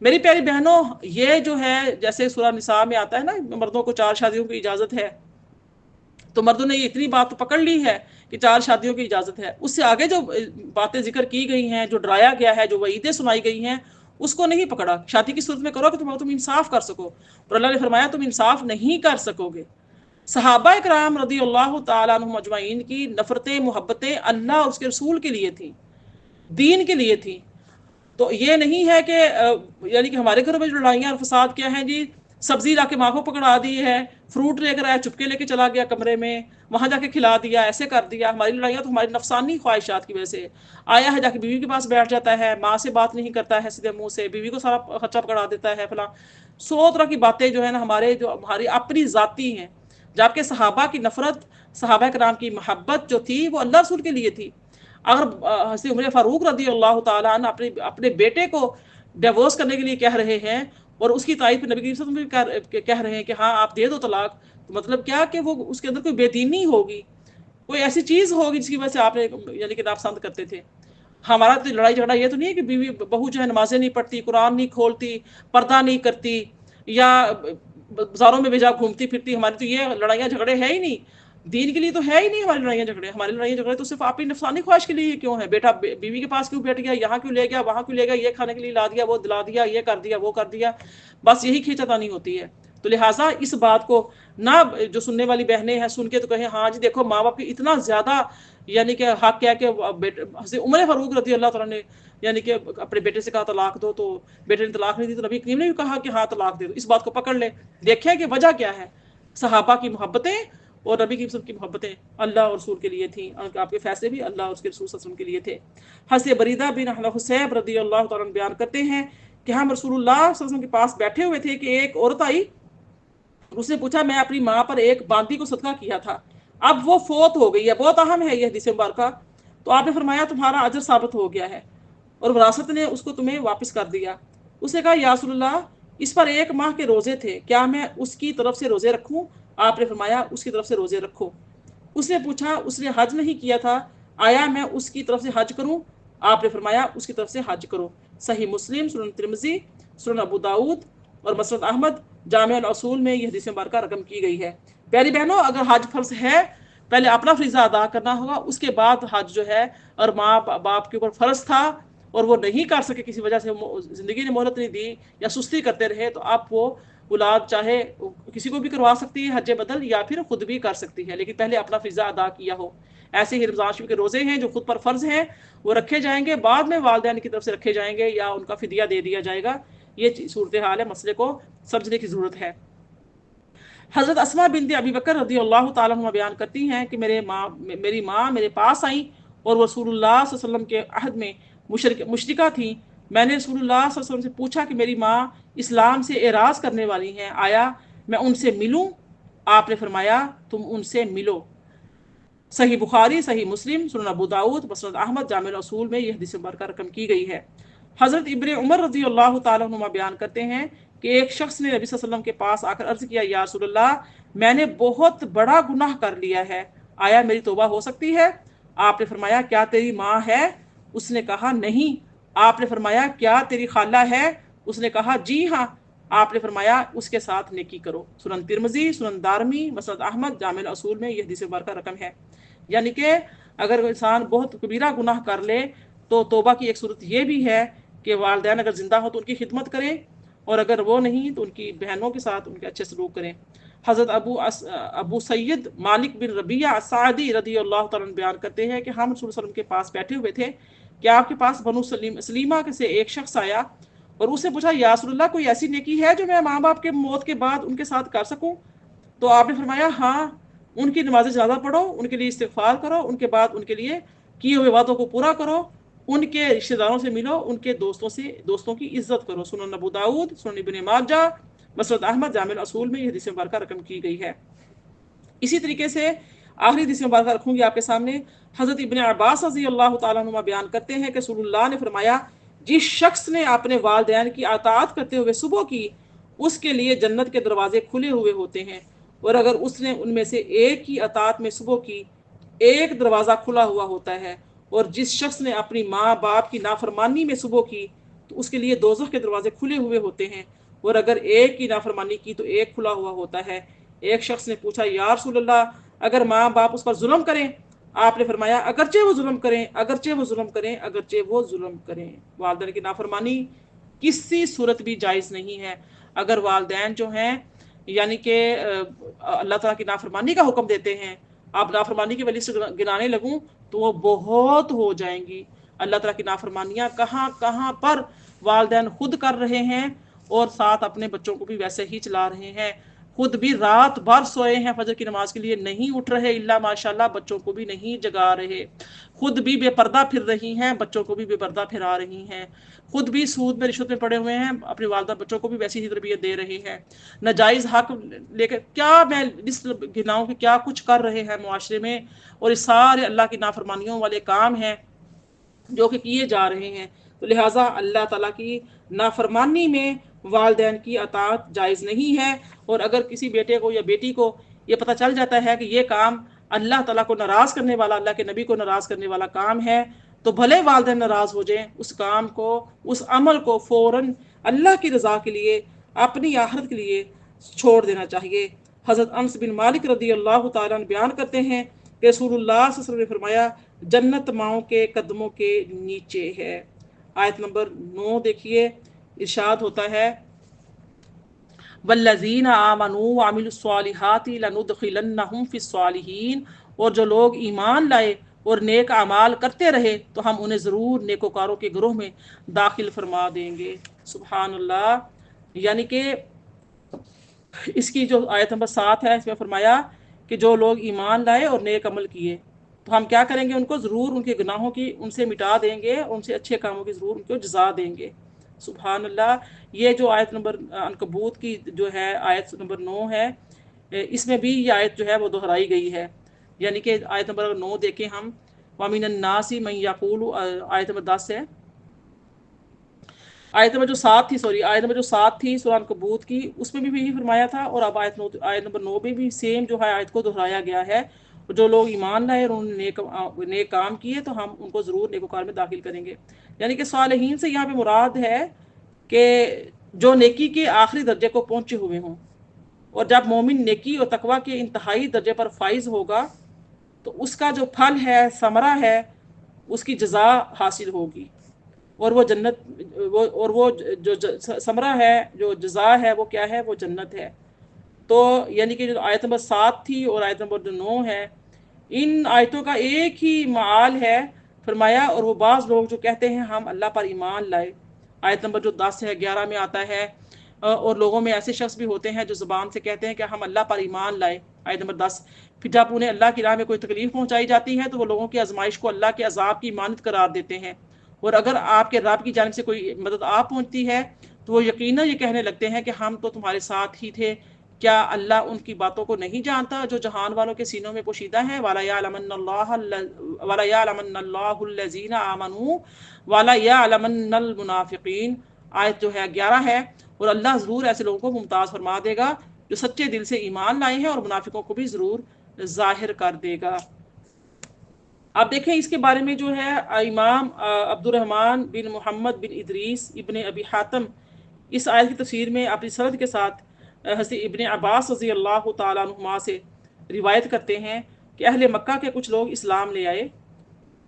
میری پیاری بہنوں، یہ جو ہے جیسے سورہ نساء میں آتا ہے نا مردوں کو 4 شادیوں کی اجازت ہے، تو مردوں نے یہ اتنی بات تو پکڑ لی ہے کہ 4 شادیوں کی اجازت ہے، اس سے آگے جو باتیں ذکر کی گئی ہیں، جو ڈرایا گیا ہے، جو وعیدیں سنائی گئی ہیں، اس کو نہیں پکڑا۔ شادی کی صورت میں کرو کہ تم انصاف کر سکو، اور اللہ نے فرمایا تم انصاف نہیں کر سکو گے۔ صحابہ کرام رضی اللہ تعالیٰ عنہم اجمعین کی نفرتیں، محبتیں اللہ اور اس کے رسول کے لیے تھیں، دین کے لیے تھیں۔ تو یہ نہیں ہے کہ یعنی کہ ہمارے گھروں میں جو لڑائیاں اور فساد کیا ہیں جی، سبزی لا کے ماں کو پکڑا دی ہے، فروٹ لے کر آیا چپکے لے کے چلا گیا کمرے میں، وہاں جا کے کھلا دیا، ایسے کر دیا۔ ہماری لڑائیاں تو ہماری نفسانی خواہشات کی وجہ سے۔ آیا ہے جا کے بیوی کے پاس بیٹھ جاتا ہے، ماں سے بات نہیں کرتا ہے سیدھے منہ سے، بیوی کو سارا خرچہ پکڑا دیتا ہے فلاں، 100 طرح کی باتیں جو ہے نا ہماری اپنی ذاتی ہیں۔ جبکہ صحابہ کی نفرت، صحابہ کرام کی محبت جو تھی وہ اللہ رسول کے لیے تھی۔ اگر حضرت عمر فاروق رضی اللہ تعالیٰ عنہ اپنے بیٹے کو ڈیورس کرنے کے لیے کہہ رہے ہیں اور اس کی تائید پہ نبی کریم صلی اللہ علیہ وسلم بھی کہہ رہے ہیں کہ ہاں آپ دے دو طلاق، تو مطلب کیا کہ وہ اس کے اندر کوئی بے دینی ہوگی، کوئی ایسی چیز ہوگی جس کی وجہ سے آپ نے یعنی کہ ناپسند کرتے تھے۔ ہمارا تو لڑائی جھگڑا یہ تو نہیں ہے کہ بیوی بہو جو ہے نمازیں نہیں پڑھتی، قرآن نہیں کھولتی، پردہ نہیں کرتی، یا بازاروں میں بے جا گھومتی پھرتی۔ ہماری تو یہ لڑائیاں جھگڑے ہے ہی نہیں، دین کے لیے تو ہے ہی نہیں ہماری لڑائیاں جھگڑے۔ ہماری لڑائیاں جھگڑے تو صرف اپنی نفسانی خواہش کے لیے کیوں ہے؟ بیٹا بیوی کے پاس کیوں بیٹھ گیا، یہاں کیوں لے گیا، وہاں کیوں لے گیا، یہ کھانے کے لیے لا دیا، وہ دلا دیا، یہ کر دیا، وہ کر دیا، بس یہی کھینچاتانی ہوتی ہے۔ تو لہٰذا اس بات کو نہ جو سننے والی بہنیں ہیں سن کے تو کہیں ہاں جی دیکھو ماں باپ کی اتنا زیادہ یعنی کہ حق کیا کہ حضرت عمر فاروق رضی اللہ تعالیٰ نے یعنی کہ اپنے بیٹے سے کہا طلاق دو، تو بیٹے نے طلاق نہیں دی، تو نبی کریم نے بھی کہا کہ ہاں طلاق دے دو۔ اس بات کو پکڑ لیں، دیکھیں کہ وجہ کیا ہے۔ صحابہ کی محبتیں اور نبی کی کی محبتیں اللہ اور رسول کے لیے تھیں، آپ کے فیصلے بھی اللہ اور اس کے رسول صلی اللہ علیہ وسلم کے لیے تھے۔ حضرت بریدہ بن حسیب رضی اللہ تعالیٰ عنہ بیان کرتے ہیں کہ ہم رسول اللہ صلی اللہ علیہ وسلم کے پاس بیٹھے ہوئے تھے کہ ایک عورت آئی، اس نے پوچھا میں اپنی ماں پر ایک باندی کو صدقہ کیا تھا، اب وہ فوت ہو گئی ہے، بہت اہم ہے یہ حدیث مبارکہ، تو آپ نے فرمایا تمہارا اجر ثابت ہو گیا ہے اور وراثت نے اس کو تمہیں واپس کر دیا۔ اس نے کہا یا رسول اللہ اس پر 1 ماہ کے روزے تھے، کیا میں اس کی طرف سے روزے رکھوں؟ آپ نے فرمایا اس کی طرف سے روزے رکھو۔ اس نے پوچھا اس نے حج نہیں کیا تھا، آیا میں اس کی طرف سے حج کروں؟ آپ نے فرمایا اس کی طرف سے حج کرو۔ صحیح مسلم، سنن ترمذی، سنن ابو داؤد اور مسند احمد جامع الاصول میں یہ حدیث مبارکہ رقم کی گئی ہے۔ پیاری بہنوں، اگر حج فرض ہے پہلے اپنا فریضہ ادا کرنا ہوگا، اس کے بعد حج جو ہے، اور ماں باپ کے اوپر فرض تھا اور وہ نہیں کر سکے کسی وجہ سے، زندگی نے مہلت نہیں دی یا سستی کرتے رہے، تو اب وہ اولاد چاہے کسی کو بھی کروا سکتی ہے حج بدل، یا پھر خود بھی کر سکتی ہے، لیکن پہلے اپنا فریضہ ادا کیا ہو۔ ایسے ہی رمضان شریف کے روزے ہیں جو خود پر فرض ہیں وہ رکھے جائیں گے، بعد میں والدین کی طرف سے رکھے جائیں گے یا ان کا فدیہ دے دیا جائے گا۔ یہ صورتحال ہے، مسئلے کو سمجھنے کی ضرورت ہے۔ حضرت اسماء بنت ابی بکر رضی اللہ تعالیٰ عنہ بیان کرتی ہیں کہ میری ماں میرے پاس آئیں اور وہ رسول اللہ صلی اللہ علیہ وسلم کے عہد میں مشرکہ تھیں۔ میں نے رسول اللہ صلی اللہ علیہ وسلم سے پوچھا کہ میری ماں اسلام سے اعراض کرنے والی ہیں، آیا میں ان سے ملوں؟ آپ نے فرمایا تم ان سے ملو۔ صحیح بخاری، صحیح مسلم، سنن ابو داؤد، مسند احمد جامع الاصول میں یہ حدیث مبارکہ رقم کی گئی ہے۔ حضرت ابن عمر رضی اللہ تعالیٰ عنہما بیان کرتے ہیں کہ ایک شخص نے نبی صلی اللہ علیہ وسلم کے پاس آ کر عرض کیا یا رسول اللہ میں نے بہت بڑا گناہ کر لیا ہے، آیا میری توبہ ہو سکتی ہے؟ آپ نے فرمایا کیا تیری ماں ہے؟ اس نے کہا نہیں۔ آپ نے فرمایا کیا تیری خالہ ہے؟ اس نے کہا جی ہاں۔ آپ نے فرمایا اس کے ساتھ نیکی کرو۔ سنن ترمذی، سنن دارمی، مسند احمد جامع الاصول میں یہ حدیث مبارکہ رقم ہے۔ یعنی کہ اگر انسان بہت کبیرہ گناہ کر لے تو توبہ کی ایک صورت یہ بھی ہے کہ والدین اگر زندہ ہو تو ان کی خدمت کریں، اور اگر وہ نہیں تو ان کی بہنوں کے ساتھ ان کے اچھے سلوک کریں۔ حضرت ابو سید مالک بن ربیعہ السعدی رضی اللہ تعالیٰ عنہ بیان کرتے ہیں کہ ہم رسول صلی اللہ علیہ وسلم کے پاس بیٹھے ہوئے تھے کہ آپ کے پاس بنو سلیمہ سے ایک شخص آیا اور اس سے پوچھا یا رسول اللہ کوئی ایسی نیکی ہے جو میں ماں باپ کے موت کے بعد ان کے ساتھ کر سکوں؟ تو آپ نے فرمایا ہاں، ان کی نمازیں زیادہ پڑھو، ان کے لیے استغفار کرو، ان کے بعد ان کے لیے کیے ہوئے وعدوں کو پورا کرو، ان کے رشتہ داروں سے ملو، ان کے دوستوں کی عزت کرو۔ سنن ابو داؤد، سنن ابن ماجہ، مسند احمد جامع الاصول میں یہ حدیث مبارکہ رقم کی گئی ہے۔ اسی طریقے سے آخری حدیث مبارکہ رکھوں گی آپ کے سامنے۔ حضرت ابن عباس رضی اللہ تعالیٰ عنہ بیان کرتے ہیں کہ رسول اللہ نے فرمایا جس شخص نے اپنے والدین کی اطاعت کرتے ہوئے صبح کی، اس کے لیے جنت کے دروازے کھلے ہوئے ہوتے ہیں، اور اگر اس نے ان میں سے ایک کی اطاعت میں صبح کی، ایک دروازہ کھلا ہوا ہوتا ہے، اور جس شخص نے اپنی ماں باپ کی نافرمانی میں صبح کی تو اس کے لیے دوزخ کے دروازے کھلے ہوئے ہوتے ہیں، اور اگر ایک کی نافرمانی کی تو ایک کھلا ہوا ہوتا ہے۔ ایک شخص نے پوچھا یا رسول اللہ اگر ماں باپ اس پر ظلم کریں؟ آپ نے فرمایا اگرچہ وہ ظلم کریں، اگرچہ وہ ظلم کریں، اگرچہ وہ ظلم کریں۔ والدین کی نافرمانی کسی صورت بھی جائز نہیں ہے۔ اگر والدین جو ہیں یعنی کہ اللہ تعالیٰ کی نافرمانی کا حکم دیتے ہیں، آپ نافرمانی کی وجہ سے گنانے لگوں تو وہ بہت ہو جائیں گی۔ اللہ تعالیٰ کی نافرمانیاں کہاں کہاں پر والدین خود کر رہے ہیں، اور ساتھ اپنے بچوں کو بھی ویسے ہی چلا رہے ہیں۔ خود بھی رات بھر سوئے ہیں فجر کی نماز کے لیے، نہیں اٹھ رہے، الا ماشاءاللہ بچوں کو بھی نہیں جگا رہے۔ خود بھی بے پردہ پھر رہی ہیں، بچوں کو بھی بے پردہ پھرا رہی ہیں۔ خود بھی سود میں رشوت میں پڑے ہوئے ہیں، اپنی والدہ بچوں کو بھی ویسی ہی تربیت دے رہی ہیں۔ ناجائز حق لے کے کیا میں لسٹ گناؤں کہ کیا کچھ کر رہے ہیں معاشرے میں، اور یہ سارے اللہ کی نافرمانیوں والے کام ہیں جو کہ کیے جا رہے ہیں۔ تو لہٰذا اللہ تعالیٰ کی نافرمانی میں والدین کی اطاعت جائز نہیں ہے۔ اور اگر کسی بیٹے کو یا بیٹی کو یہ پتہ چل جاتا ہے کہ یہ کام اللہ تعالیٰ کو ناراض کرنے والا، اللہ کے نبی کو ناراض کرنے والا کام ہے، تو بھلے والدین ناراض ہو جائیں، اس کام کو، اس عمل کو فوراً اللہ کی رضا کے لیے، اپنی آخرت کے لیے چھوڑ دینا چاہیے۔ حضرت انس بن مالک رضی اللہ تعالیٰ عنہ بیان کرتے ہیں کہ رسول اللہ صلی اللہ علیہ وسلم نے فرمایا جنت ماؤں کے قدموں کے نیچے ہے۔ آیت نمبر 9 دیکھیے، ارشاد ہوتا ہے والذین آمنوا وعملوا الصالحات لندخلنہم فی الصالحین، اور جو لوگ ایمان لائے اور نیک اعمال کرتے رہے تو ہم انہیں ضرور نیکوکاروں کے گروہ میں داخل فرما دیں گے۔ سبحان اللہ۔ یعنی کہ اس کی جو آیت نمبر 7 ہے، اس میں فرمایا کہ جو لوگ ایمان لائے اور نیک عمل کیے تو ہم کیا کریں گے، ان کو ضرور ان کے گناہوں کی ان سے مٹا دیں گے، ان سے اچھے کاموں کی ضرور ان کو جزا دیں گے۔ سبحان اللہ۔ یہ جو آیت نمبر عنکبوت کی جو ہے آیت نمبر 9 ہے، اس میں بھی یہ آیت جو ہے وہ دہرائی گئی ہے۔ یعنی کہ آیت نمبر 9 دیکھیں ہم، وَمِنَ النَّاسِ مَن يَقُولُ، آیت نمبر 10 ہے، آیت نمبر جو 7 تھی، آیت نمبر جو 7 تھی سورہ عنکبوت کی، اس میں بھی یہی فرمایا تھا، اور اب آیت نمبر 9 میں بھی سیم جو ہے آیت کو دہرایا گیا ہے۔ جو لوگ ایمان لائے اور انہوں نے نیک کام کیے تو ہم ان کو ضرور نیکوکار میں داخل کریں گے۔ یعنی کہ صالحین سے یہاں پہ مراد ہے کہ جو نیکی کے آخری درجے کو پہنچے ہوئے ہوں، اور جب مومن نیکی اور تقوی کے انتہائی درجے پر فائز ہوگا تو اس کا جو پھل ہے، ثمرہ ہے، اس کی جزا حاصل ہوگی، اور وہ جنت، وہ جو ثمرہ ہے، جو جزا ہے، وہ کیا ہے، وہ جنت ہے۔ تو یعنی کہ جو آیت نمبر 7 تھی اور آیت نمبر جو 9 ہے، ان آیتوں کا ایک ہی معال ہے۔ فرمایا اور وہ بعض لوگ جو کہتے ہیں ہم اللہ پر ایمان لائے، آیت نمبر جو 10 ہے، 11 میں آتا ہے، اور لوگوں میں ایسے شخص بھی ہوتے ہیں جو زبان سے کہتے ہیں کہ ہم اللہ پر ایمان لائے، آیت نمبر 10، پھر جب انہیں اللہ کی راہ میں کوئی تکلیف پہنچائی جاتی ہے تو وہ لوگوں کی آزمائش کو اللہ کے عذاب کی مانند قرار دیتے ہیں، اور اگر آپ کے رب کی جانب سے کوئی مدد آپ پہنچتی ہے تو وہ یقیناً یہ کہنے لگتے ہیں کہ ہم تو تمہارے ساتھ ہی تھے۔ کیا اللہ ان کی باتوں کو نہیں جانتا جو جہان والوں کے سینوں میں پوشیدہ ہیں؟ وَلَا يَعْلَمَنَّ اللَّهُ الَّذِينَ آمَنُوا وَلَا يَعْلَمَنَّ الْمُنَافِقِينَ، آیت جو ہے 11 ہے، اور اللہ ضرور ایسے لوگوں کو ممتاز فرما دے گا جو سچے دل سے ایمان لائے ہیں، اور منافقوں کو بھی ضرور ظاہر کر دے گا۔ اب دیکھیں اس کے بارے میں جو ہے امام عبد الرحمن بن محمد بن ادریس ابن ابی حاتم اس آیت کی تفسیر میں اپنی سند کے ساتھ حضرت ابن عباس رضی اللہ تعالیٰ عنہما سے روایت کرتے ہیں کہ اہل مکہ کے کچھ لوگ اسلام لے آئے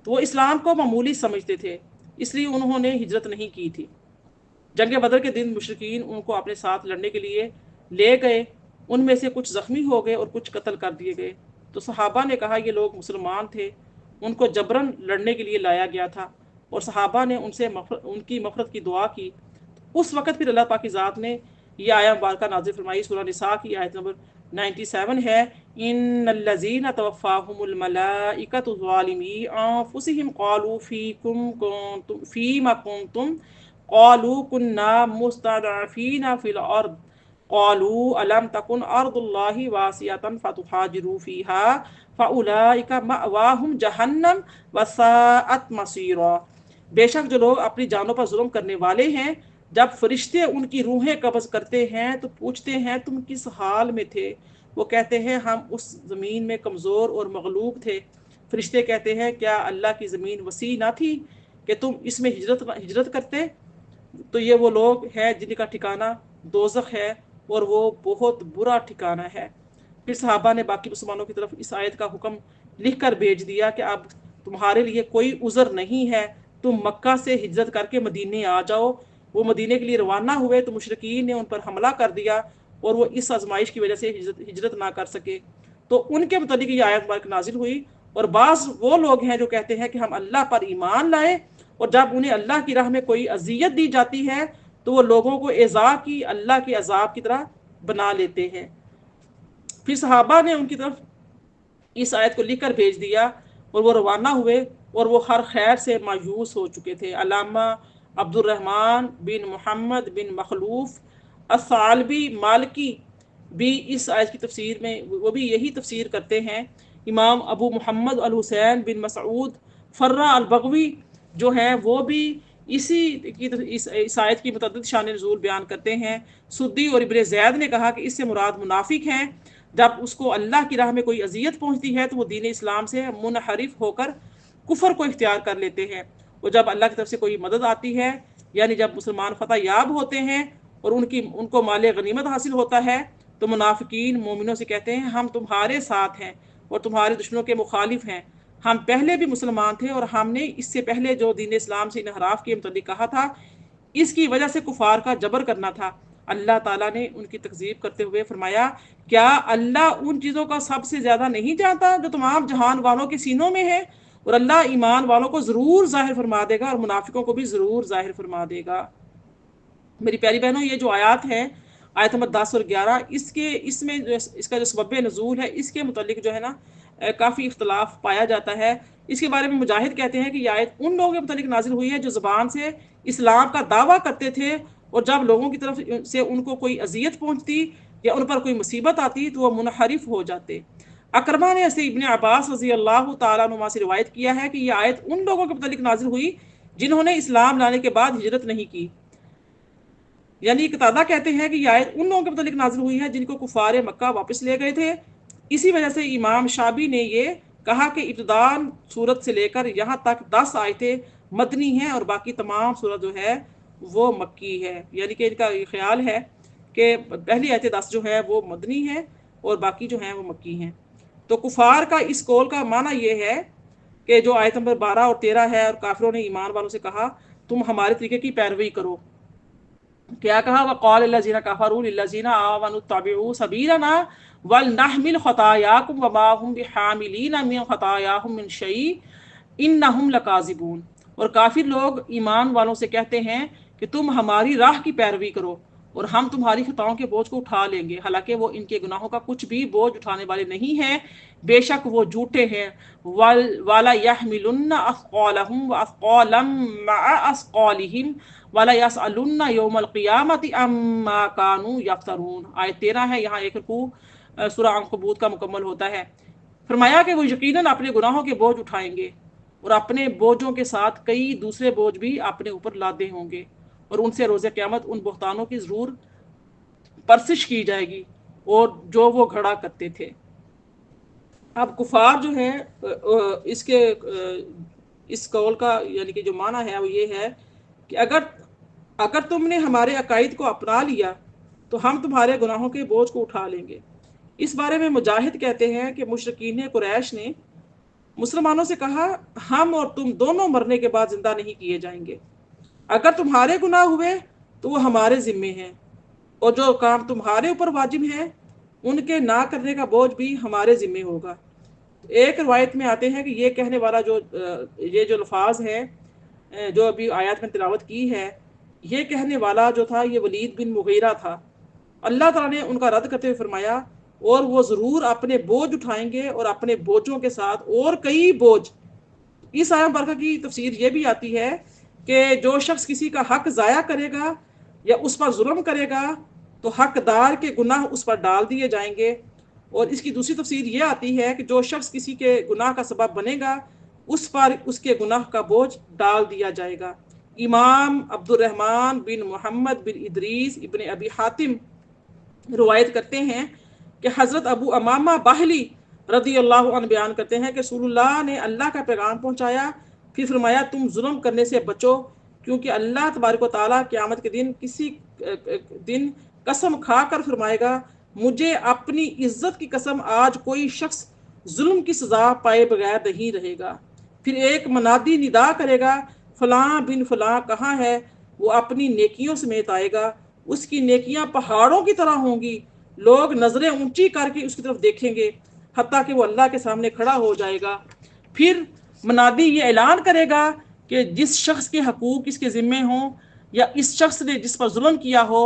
تو وہ اسلام کو معمولی سمجھتے تھے، اس لیے انہوں نے ہجرت نہیں کی تھی۔ جنگ بدر کے دن مشرکین ان کو اپنے ساتھ لڑنے کے لیے لے گئے، ان میں سے کچھ زخمی ہو گئے اور کچھ قتل کر دیے گئے، تو صحابہ نے کہا یہ لوگ مسلمان تھے، ان کو جبراً لڑنے کے لیے لایا گیا تھا، اور صحابہ نے ان سے ان کی مغفرت کی دعا کی۔ اس وقت پھر اللہ پاک کی ذات نے یہ آیت مبارکہ نازل فرمائی، سورہ نساء کی آیت نمبر 97 ہے، ان الذین توفاہم الملائکۃ ظالمی انفسہم قالوا فیما کنتم قالوا کنا مستضعفین فی الارض قالوا الم تکن ارض اللہ واسعۃ فتہاجروا فیہا فاولئک مأواہم جہنم وساءت مصیرا۔ بے شک جو لوگ اپنی جانوں پر ظلم کرنے والے ہیں، جب فرشتے ان کی روحیں قبض کرتے ہیں تو پوچھتے ہیں تم کس حال میں تھے؟ وہ کہتے ہیں ہم اس زمین میں کمزور اور مغلوب تھے۔ فرشتے کہتے ہیں کیا اللہ کی زمین وسیع نہ تھی کہ تم اس میں ہجرت کرتے؟ تو یہ وہ لوگ ہیں جن کا ٹھکانہ دوزخ ہے اور وہ بہت برا ٹھکانہ ہے۔ پھر صحابہ نے باقی مسلمانوں کی طرف اس آیت کا حکم لکھ کر بھیج دیا کہ اب تمہارے لیے کوئی عذر نہیں ہے، تم مکہ سے ہجرت کر کے مدینے آ جاؤ۔ وہ مدینے کے لیے روانہ ہوئے تو مشرکین نے ان پر حملہ کر دیا اور وہ اس آزمائش کی وجہ سے ہجرت نہ کر سکے، تو ان کے متعلق یہ آیت مبارک نازل ہوئی۔ اور بعض وہ لوگ ہیں جو کہتے ہیں کہ ہم اللہ پر ایمان لائے، اور جب انہیں اللہ کی راہ میں کوئی اذیت دی جاتی ہے تو وہ لوگوں کو ایذا کی اللہ کے عذاب کی طرح بنا لیتے ہیں۔ پھر صحابہ نے ان کی طرف اس آیت کو لکھ کر بھیج دیا اور وہ روانہ ہوئے، اور وہ ہر خیر سے مایوس ہو چکے تھے۔ علامہ عبد الرحمن بن محمد بن مخلوف الثعلبی مالکی بھی اس آیت کی تفسیر میں وہ بھی یہی تفسیر کرتے ہیں۔ امام ابو محمد الحسین بن مسعود فرہ البغوی جو ہیں وہ بھی اس آیت کی متعدد شان نزول بیان کرتے ہیں۔ سدی اور ابن زید نے کہا کہ اس سے مراد منافق ہیں، جب اس کو اللہ کی راہ میں کوئی اذیت پہنچتی ہے تو وہ دین اسلام سے منحرف ہو کر کفر کو اختیار کر لیتے ہیں، اور جب اللہ کی طرف سے کوئی مدد آتی ہے، یعنی جب مسلمان فتح یاب ہوتے ہیں اور ان کو مال غنیمت حاصل ہوتا ہے، تو منافقین مومنوں سے کہتے ہیں ہم تمہارے ساتھ ہیں اور تمہارے دشمنوں کے مخالف ہیں، ہم پہلے بھی مسلمان تھے اور ہم نے اس سے پہلے جو دین اسلام سے انحراف کے متعلق کہا تھا اس کی وجہ سے کفار کا جبر کرنا تھا۔ اللہ تعالیٰ نے ان کی تکذیب کرتے ہوئے فرمایا، کیا اللہ ان چیزوں کا سب سے زیادہ نہیں جانتا جو تمام جہان والوں کے سینوں میں ہے؟ اور اللہ ایمان والوں کو ضرور ظاہر فرما دے گا اور منافقوں کو بھی ضرور ظاہر فرما دے گا۔ میری پیاری بہنوں، یہ جو آیات ہیں، آیت نمبر 10 اور 11، اس میں اس کا جو سبب نزول ہے اس کے متعلق جو ہے نا کافی اختلاف پایا جاتا ہے۔ اس کے بارے میں مجاہد کہتے ہیں کہ یہ آیت ان لوگوں کے متعلق نازل ہوئی ہے جو زبان سے اسلام کا دعویٰ کرتے تھے، اور جب لوگوں کی طرف سے ان کو کوئی اذیت پہنچتی یا ان پر کوئی مصیبت آتی تو وہ منحرف ہو جاتے۔ اکرمہ نے ایسے ابن عباس رضی اللہ تعالیٰ عنہما سے روایت کیا ہے کہ یہ آیت ان لوگوں کے متعلق نازل ہوئی جنہوں نے اسلام لانے کے بعد ہجرت نہیں کی، یعنی قتادہ کہتے ہیں کہ یہ آیت ان لوگوں کے متعلق نازل ہوئی ہے جن کو کفار مکہ واپس لے گئے تھے۔ اسی وجہ سے امام شابی نے یہ کہا کہ ابتداءً سورت سے لے کر یہاں تک 10 آیتیں مدنی ہیں اور باقی تمام سورت جو ہے وہ مکی ہے، یعنی کہ ان کا یہ خیال ہے کہ پہلی آیت 10 جو ہے وہ مدنی ہے اور باقی جو ہیں وہ مکی ہیں۔ تو کفار کا اس قول کا معنی یہ ہے کہ جو آیت نمبر 12 اور 13 ہے، اور کافروں نے ایمان والوں سے کہا تم ہمارے طریقے کی پیروی کرو، کیا کہا؟ وقال الذین کفروا للذین آمنوا اتبعوا سبیلنا ولنحمل خطایاکم وما هم بحاملین من خطایاہم من شیء انہم لکاذبون۔ اور کافر لوگ ایمان والوں سے کہتے ہیں کہ تم ہماری راہ کی پیروی کرو اور ہم تمہاری خطاؤں کے بوجھ کو اٹھا لیں گے، حالانکہ وہ ان کے گناہوں کا کچھ بھی بوجھ اٹھانے والے نہیں ہیں، بے شک وہ جھوٹے ہیں۔ وَلَا يَحْمِلُنَّ أَثْقَالَهُمْ وَأَثْقَالًا مَعَ أَثْقَالِهِمْ وَلَا يَسْأَلُنَّ يَوْمَ الْقِيَامَةِ عَمَّا كَانُوا يَفْتَرُونَ۔ آیت 13 ہے، یہاں ایک رکوع سورہ عنکبوت کا مکمل ہوتا ہے۔ فرمایا کہ وہ یقیناً اپنے گناہوں کے بوجھ اٹھائیں گے اور اپنے بوجھوں کے ساتھ کئی دوسرے بوجھ بھی اپنے اوپر لادے ہوں گے، اور ان سے روز قیامت ان بہتانوں کی ضرور پرسش کی جائے گی اور جو وہ گھڑا کرتے تھے۔ اب کفار جو ہے اس قول کا یعنی کہ جو معنی ہے وہ یہ ہے کہ اگر تم نے ہمارے عقائد کو اپنا لیا تو ہم تمہارے گناہوں کے بوجھ کو اٹھا لیں گے۔ اس بارے میں مجاہد کہتے ہیں کہ مشرکین قریش نے مسلمانوں سے کہا ہم اور تم دونوں مرنے کے بعد زندہ نہیں کیے جائیں گے، اگر تمہارے گناہ ہوئے تو وہ ہمارے ذمے ہیں، اور جو کام تمہارے اوپر واجب ہیں ان کے نہ کرنے کا بوجھ بھی ہمارے ذمے ہوگا۔ ایک روایت میں آتے ہیں کہ یہ کہنے والا یہ جو الفاظ ہے جو ابھی آیات میں تلاوت کی ہے، یہ کہنے والا جو تھا یہ ولید بن مغیرہ تھا۔ اللہ تعالیٰ نے ان کا رد کرتے ہوئے فرمایا اور وہ ضرور اپنے بوجھ اٹھائیں گے اور اپنے بوجھوں کے ساتھ اور کئی بوجھ۔ اس آیت برکہ کی تفسیر یہ بھی آتی ہے کہ جو شخص کسی کا حق ضائع کرے گا یا اس پر ظلم کرے گا تو حقدار کے گناہ اس پر ڈال دیے جائیں گے، اور اس کی دوسری تفسیر یہ آتی ہے کہ جو شخص کسی کے گناہ کا سبب بنے گا اس پر اس کے گناہ کا بوجھ ڈال دیا جائے گا۔ امام عبد الرحمن بن محمد بن ادریس ابن ابی حاتم روایت کرتے ہیں کہ حضرت ابو امامہ باہلی رضی اللہ عنہ بیان کرتے ہیں کہ رسول اللہ نے اللہ کا پیغام پہنچایا، پھر فرمایا تم ظلم کرنے سے بچو، کیونکہ اللہ تبارک و تعالیٰ قیامت کے دن کسی دن قسم کھا کر فرمائے گا مجھے اپنی عزت کی قسم آج کوئی شخص ظلم کی سزا پائے بغیر نہیں رہے گا۔ پھر ایک منادی ندا کرے گا فلاں بن فلاں کہاں ہے؟ وہ اپنی نیکیوں سمیت آئے گا، اس کی نیکیاں پہاڑوں کی طرح ہوں گی، لوگ نظریں اونچی کر کے اس کی طرف دیکھیں گے حتیٰ کہ وہ اللہ کے سامنے کھڑا ہو جائے گا۔ پھر منادی یہ اعلان کرے گا کہ جس شخص کے حقوق اس کے ذمے ہوں یا اس شخص نے جس پر ظلم کیا ہو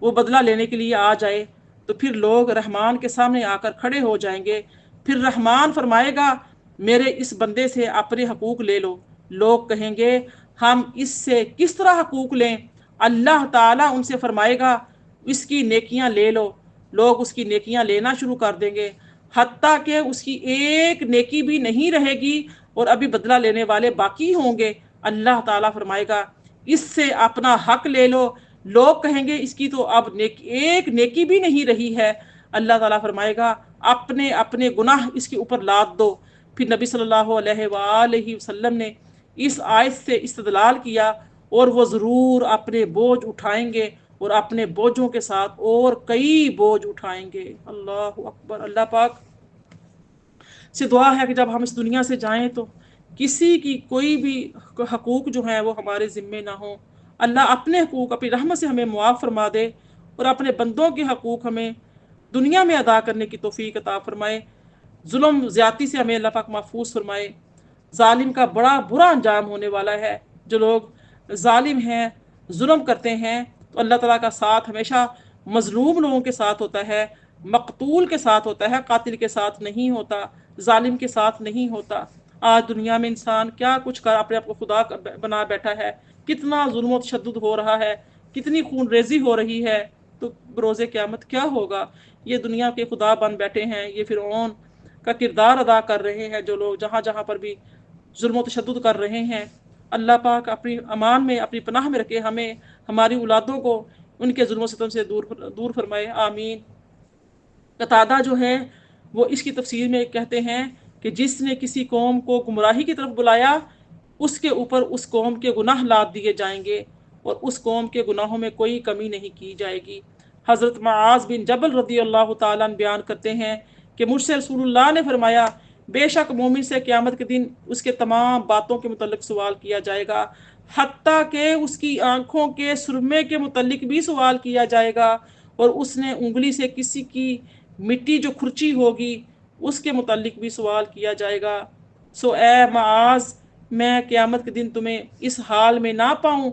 وہ بدلہ لینے کے لیے آ جائے۔ تو پھر لوگ رحمان کے سامنے آ کر کھڑے ہو جائیں گے۔ پھر رحمان فرمائے گا میرے اس بندے سے اپنے حقوق لے لو۔ لوگ کہیں گے ہم اس سے کس طرح حقوق لیں؟ اللہ تعالیٰ ان سے فرمائے گا اس کی نیکیاں لے لو۔ لوگ اس کی نیکیاں لینا شروع کر دیں گے حتیٰ کہ اس کی ایک نیکی بھی نہیں رہے گی اور ابھی بدلہ لینے والے باقی ہوں گے۔ اللہ تعالیٰ فرمائے گا اس سے اپنا حق لے لو۔ لوگ کہیں گے اس کی تو اب ایک نیکی بھی نہیں رہی ہے۔ اللہ تعالیٰ فرمائے گا اپنے اپنے گناہ اس کے اوپر لاد دو۔ پھر نبی صلی اللہ علیہ وآلہ وسلم نے اس آیت سے استدلال کیا اور وہ ضرور اپنے بوجھ اٹھائیں گے اور اپنے بوجھوں کے ساتھ اور کئی بوجھ اٹھائیں گے۔ اللہ اکبر۔ اللہ پاک سے دعا ہے کہ جب ہم اس دنیا سے جائیں تو کسی کی کوئی بھی حقوق جو ہیں وہ ہمارے ذمے نہ ہوں۔ اللہ اپنے حقوق اپنی رحمت سے ہمیں معاف فرما دے اور اپنے بندوں کے حقوق ہمیں دنیا میں ادا کرنے کی توفیق عطا فرمائے۔ ظلم زیادتی سے ہمیں اللہ پاک محفوظ فرمائے۔ ظالم کا بڑا برا انجام ہونے والا ہے۔ جو لوگ ظالم ہیں، ظلم کرتے ہیں، تو اللہ تعالیٰ کا ساتھ ہمیشہ مظلوم لوگوں کے ساتھ ہوتا ہے، مقتول کے ساتھ ہوتا ہے، قاتل کے ساتھ نہیں ہوتا، ظالم کے ساتھ نہیں ہوتا۔ آج دنیا میں انسان کیا کچھ کر اپنے آپ کو خدا بنا بیٹھا ہے، کتنا ظلم و تشدد ہو رہا ہے، کتنی خون ریزی ہو رہی ہے، تو بروز قیامت کیا ہوگا؟ یہ دنیا کے خدا بن بیٹھے ہیں، یہ فرعون کا کردار ادا کر رہے ہیں جو لوگ جہاں جہاں پر بھی ظلم و تشدد کر رہے ہیں۔ اللہ پاک اپنی امان میں اپنی پناہ میں رکھے، ہمیں ہماری اولادوں کو ان کے ظلم و ستم سے دور فرمائے، آمین۔ قتادہ جو ہے وہ اس کی تفسیر میں کہتے ہیں کہ جس نے کسی قوم کو گمراہی کی طرف بلایا اس کے اوپر اس قوم کے گناہ لاد دیے جائیں گے اور اس قوم کے گناہوں میں کوئی کمی نہیں کی جائے گی۔ حضرت معاذ بن جبل رضی اللہ تعالیٰ عنہ بیان کرتے ہیں کہ مجھ سے رسول اللہ نے فرمایا بے شک مومن سے قیامت کے دن اس کے تمام باتوں کے متعلق سوال کیا جائے گا، حتیٰ کہ اس کی آنکھوں کے سرمے کے متعلق بھی سوال کیا جائے گا، اور اس نے انگلی سے کسی کی مٹی جو کھرچی ہوگی اس کے متعلق بھی سوال کیا جائے گا۔ سو اے معاذ میں قیامت کے دن تمہیں اس حال میں نہ پاؤں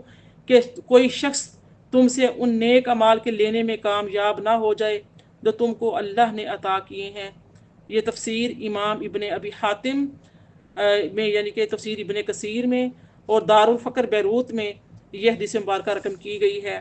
کہ کوئی شخص تم سے ان نیک اعمال کے لینے میں کامیاب نہ ہو جائے جو تم کو اللہ نے عطا کیے ہیں۔ یہ تفسیر امام ابن ابی حاتم میں یعنی کہ تفسیر ابن کثیر میں اور دارالفقر بیروت میں یہ حدیث مبارکہ رقم کی گئی ہے۔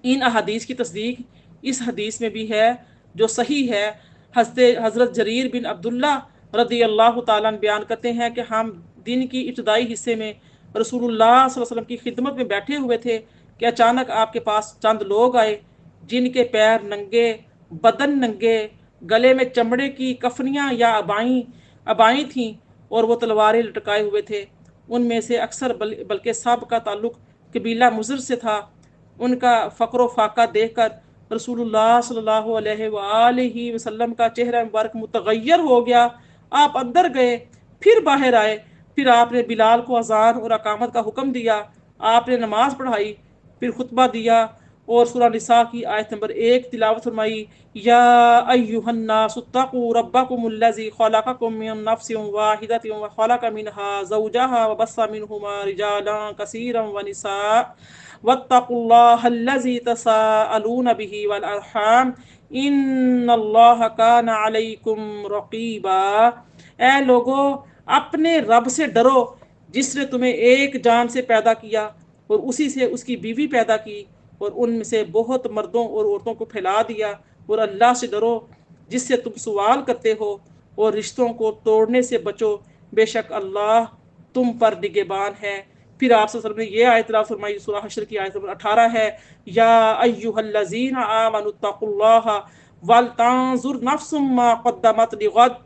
ان احادیث کی تصدیق اس حدیث میں بھی ہے جو صحیح ہے۔ حضرت جریر بن عبداللہ رضی اللہ تعالیٰ عنہ بیان کرتے ہیں کہ ہم دن کی ابتدائی حصے میں رسول اللہ صلی اللہ علیہ وسلم کی خدمت میں بیٹھے ہوئے تھے کہ اچانک آپ کے پاس چند لوگ آئے جن کے پیر ننگے، بدن ننگے، گلے میں چمڑے کی کفنیاں یا ابائیں تھیں اور وہ تلواریں لٹکائے ہوئے تھے۔ ان میں سے اکثر بلکہ سب کا تعلق قبیلہ مضر سے تھا۔ ان کا فقر و فاقہ دیکھ کر رسول اللہ صلی اللہ علیہ وآلہ وسلم کا چہرہ مبارک متغیر ہو گیا۔ آپ اندر گئے، پھر باہر آئے، پھر آپ نے بلال کو اذان اور اقامت کا حکم دیا، آپ نے نماز پڑھائی، پھر خطبہ دیا اور سورہ نساء کی آیت نمبر 1 تلاوت فرمائی، یا ایھا الناس اتقوا ربکم الذی خلقکم من نفس واحدۃ وخلق منها زوجها وبث منہما رجالا کثیرا ونساء واتقوا اللہ الذی تساءلون به والارحام ان اللہ کان علیکم رقیبا۔ اے لوگو اپنے رب سے ڈرو جس نے تمہیں ایک جان سے پیدا کیا اور اسی سے اس کی بیوی پیدا کی اور ان میں سے بہت مردوں اور عورتوں کو پھیلا دیا، اور اللہ سے ڈرو جس سے تم سوال کرتے ہو اور رشتوں کو توڑنے سے بچو، بے شک اللہ تم پر نگہبان ہے۔ پھر آپ صلی اللہ علیہ وسلم نے یہ آیت تلاوت فرمائی، سورہ حشر کی آیت نمبر 18 ہے، یا ایھا الذین آمنوا اتقوا اللہ ولتنظر نفس ما قدمت لغد۔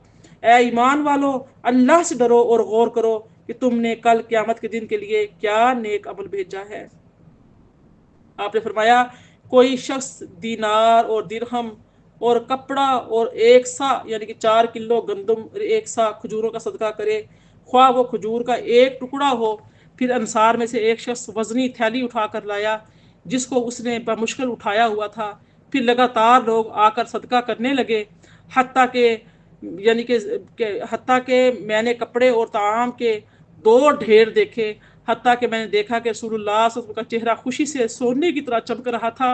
اے ایمان والو اللہ سے ڈرو اور غور کرو کہ تم نے کل قیامت کے دن کے لیے کیا نیک عمل بھیجا ہے۔ آپ نے فرمایا کوئی شخص دینار اور درہم اور کپڑا اور 100 یعنی کہ 4 کلو گندم اور 100 کھجوروں کا صدقہ کرے، خواہ وہ کھجور کا ایک ٹکڑا ہو۔ پھر انصار میں سے ایک شخص وزنی تھیلی اٹھا کر لایا جس کو اس نے بمشکل اٹھایا ہوا تھا۔ پھر لگاتار لوگ آ کر صدقہ کرنے لگے، حتیٰ کہ میں نے کپڑے اور طعام کے 2 ڈھیر دیکھے، حتیٰ کہ میں نے دیکھا کہ رسول اللہ صلی اللہ علیہ وسلم کا چہرہ خوشی سے سونے کی طرح چمک رہا تھا۔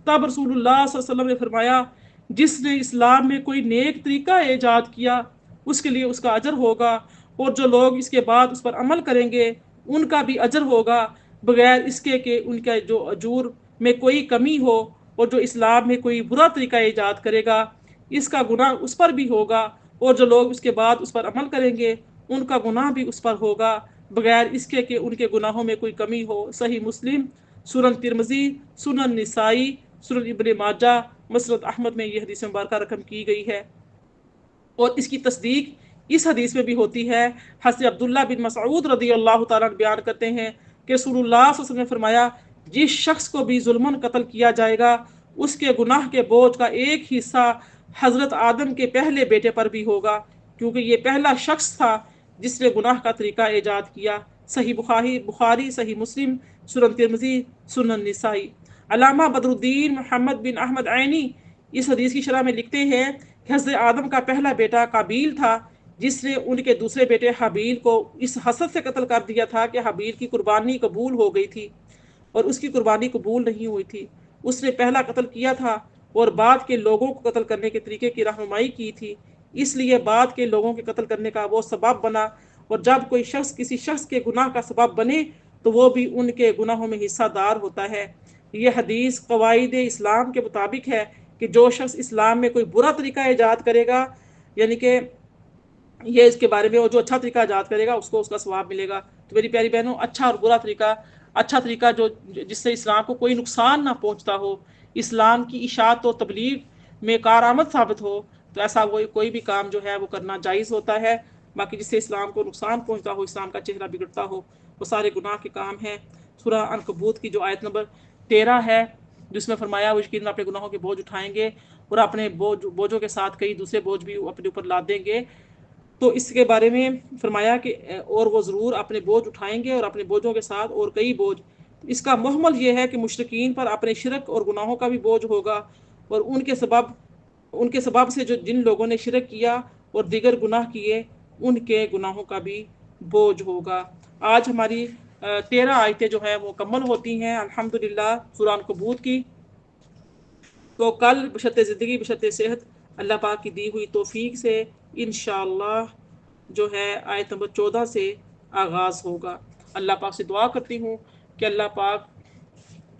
تب رسول اللہ صلی اللہ علیہ وسلم نے فرمایا جس نے اسلام میں کوئی نیک طریقہ ایجاد کیا اس کے لیے اس کا اجر ہوگا، اور جو لوگ اس کے بعد اس پر عمل کریں گے ان کا بھی اجر ہوگا، بغیر اس کے کہ ان کے جو اجور میں کوئی کمی ہو، اور جو اسلام میں کوئی برا طریقہ ایجاد کرے گا اس کا گناہ اس پر بھی ہوگا، اور جو لوگ اس کے بعد اس پر عمل کریں گے ان کا گناہ بھی اس پر ہوگا، بغیر اس کے کہ ان کے گناہوں میں کوئی کمی ہو۔ صحیح مسلم، سنن ترمذی، سنن نسائی، سنن ابن ماجہ، مسند احمد میں یہ حدیث مبارکہ رقم کی گئی ہے، اور اس کی تصدیق اس حدیث میں بھی ہوتی ہے۔ حضرت عبداللہ بن مسعود رضی اللہ تعالیٰ عنہ بیان کرتے ہیں کہ رسول اللہ صلی اللہ علیہ وسلم نے فرمایا جس شخص کو بھی ظلماً قتل کیا جائے گا اس کے گناہ کے بوجھ کا ایک حصہ حضرت آدم کے پہلے بیٹے پر بھی ہوگا، کیونکہ یہ پہلا شخص تھا جس نے گناہ کا طریقہ ایجاد کیا۔ صحیح بخاری، صحیح مسلم، سنن ترمذی، سنن نسائی۔ علامہ بدر الدین محمد بن احمد عینی اس حدیث کی شرح میں لکھتے ہیں کہ حضرت آدم کا پہلا بیٹا قابیل تھا جس نے ان کے دوسرے بیٹے حابیل کو اس حسد سے قتل کر دیا تھا کہ حابیل کی قربانی قبول ہو گئی تھی اور اس کی قربانی قبول نہیں ہوئی تھی۔ اس نے پہلا قتل کیا تھا اور بعد کے لوگوں کو قتل کرنے کے طریقے کی رہنمائی کی تھی، اس لیے بعد کے لوگوں کے قتل کرنے کا وہ سبب بنا، اور جب کوئی شخص کسی شخص کے گناہ کا سبب بنے تو وہ بھی ان کے گناہوں میں حصہ دار ہوتا ہے۔ یہ حدیث قواعد اسلام کے مطابق ہے کہ جو شخص اسلام میں کوئی برا طریقہ ایجاد کرے گا، یعنی کہ یہ اس کے بارے میں، وہ جو اچھا طریقہ ایجاد کرے گا اس کو اس کا ثواب ملے گا۔ تو میری پیاری بہنوں، اچھا اور برا طریقہ، اچھا طریقہ جو جس سے اسلام کو کوئی نقصان نہ پہنچتا ہو، اسلام کی اشاعت و تبلیغ میں کارآمد ثابت ہو، تو ایسا کوئی بھی کام جو ہے وہ کرنا جائز ہوتا ہے۔ باقی جس سے اسلام کو نقصان پہنچتا ہو، اسلام کا چہرہ بگڑتا ہو، وہ سارے گناہ کے کام ہیں۔ سورہ عنکبوت کی جو آیت نمبر 13 ہے جس میں فرمایا وہ یقیناً اپنے گناہوں کے بوجھ اٹھائیں گے اور اپنے بوجھوں کے ساتھ کئی دوسرے بوجھ بھی اپنے اوپر لاد دیں گے، تو اس کے بارے میں فرمایا کہ اور وہ ضرور اپنے بوجھ اٹھائیں گے اور اپنے بوجھوں کے ساتھ اور کئی بوجھ۔ اس کا محمل یہ ہے کہ مشرکین پر اپنے شرک اور گناہوں کا بھی بوجھ ہوگا، اور ان کے سبب سے جن لوگوں نے شرک کیا اور دیگر گناہ کیے ان کے گناہوں کا بھی بوجھ ہوگا۔ آج ہماری 13 آیتیں جو ہیں وہ مکمل ہوتی ہیں الحمدللہ سورہ عنکبوت کی۔ تو کل بشرط زندگی بشرط صحت اللہ پاک کی دی ہوئی توفیق سے انشاءاللہ جو ہے آیت نمبر 14 سے آغاز ہوگا۔ اللہ پاک سے دعا کرتی ہوں کہ اللہ پاک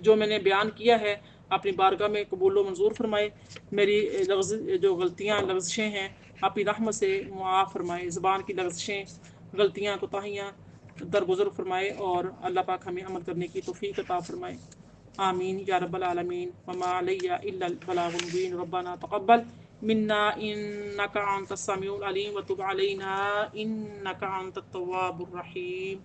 جو میں نے بیان کیا ہے اپنی بارگاہ میں قبول و منظور فرمائے، میری جو غلطیاں لغزشیں ہیں اپنی رحمت سے معاف فرمائے، زبان کی لغزشیں، غلطیاں کوتاہیاں درگزر فرمائے، اور اللہ پاک ہمیں عمل کرنے کی توفیق عطا فرمائے۔ آمین یا رب العالمین۔ وما علی الا البلاغ المبین۔ ربنا تقبل منا انک انت السمیع العلیم وتب علینا انک انت التواب الرحیم۔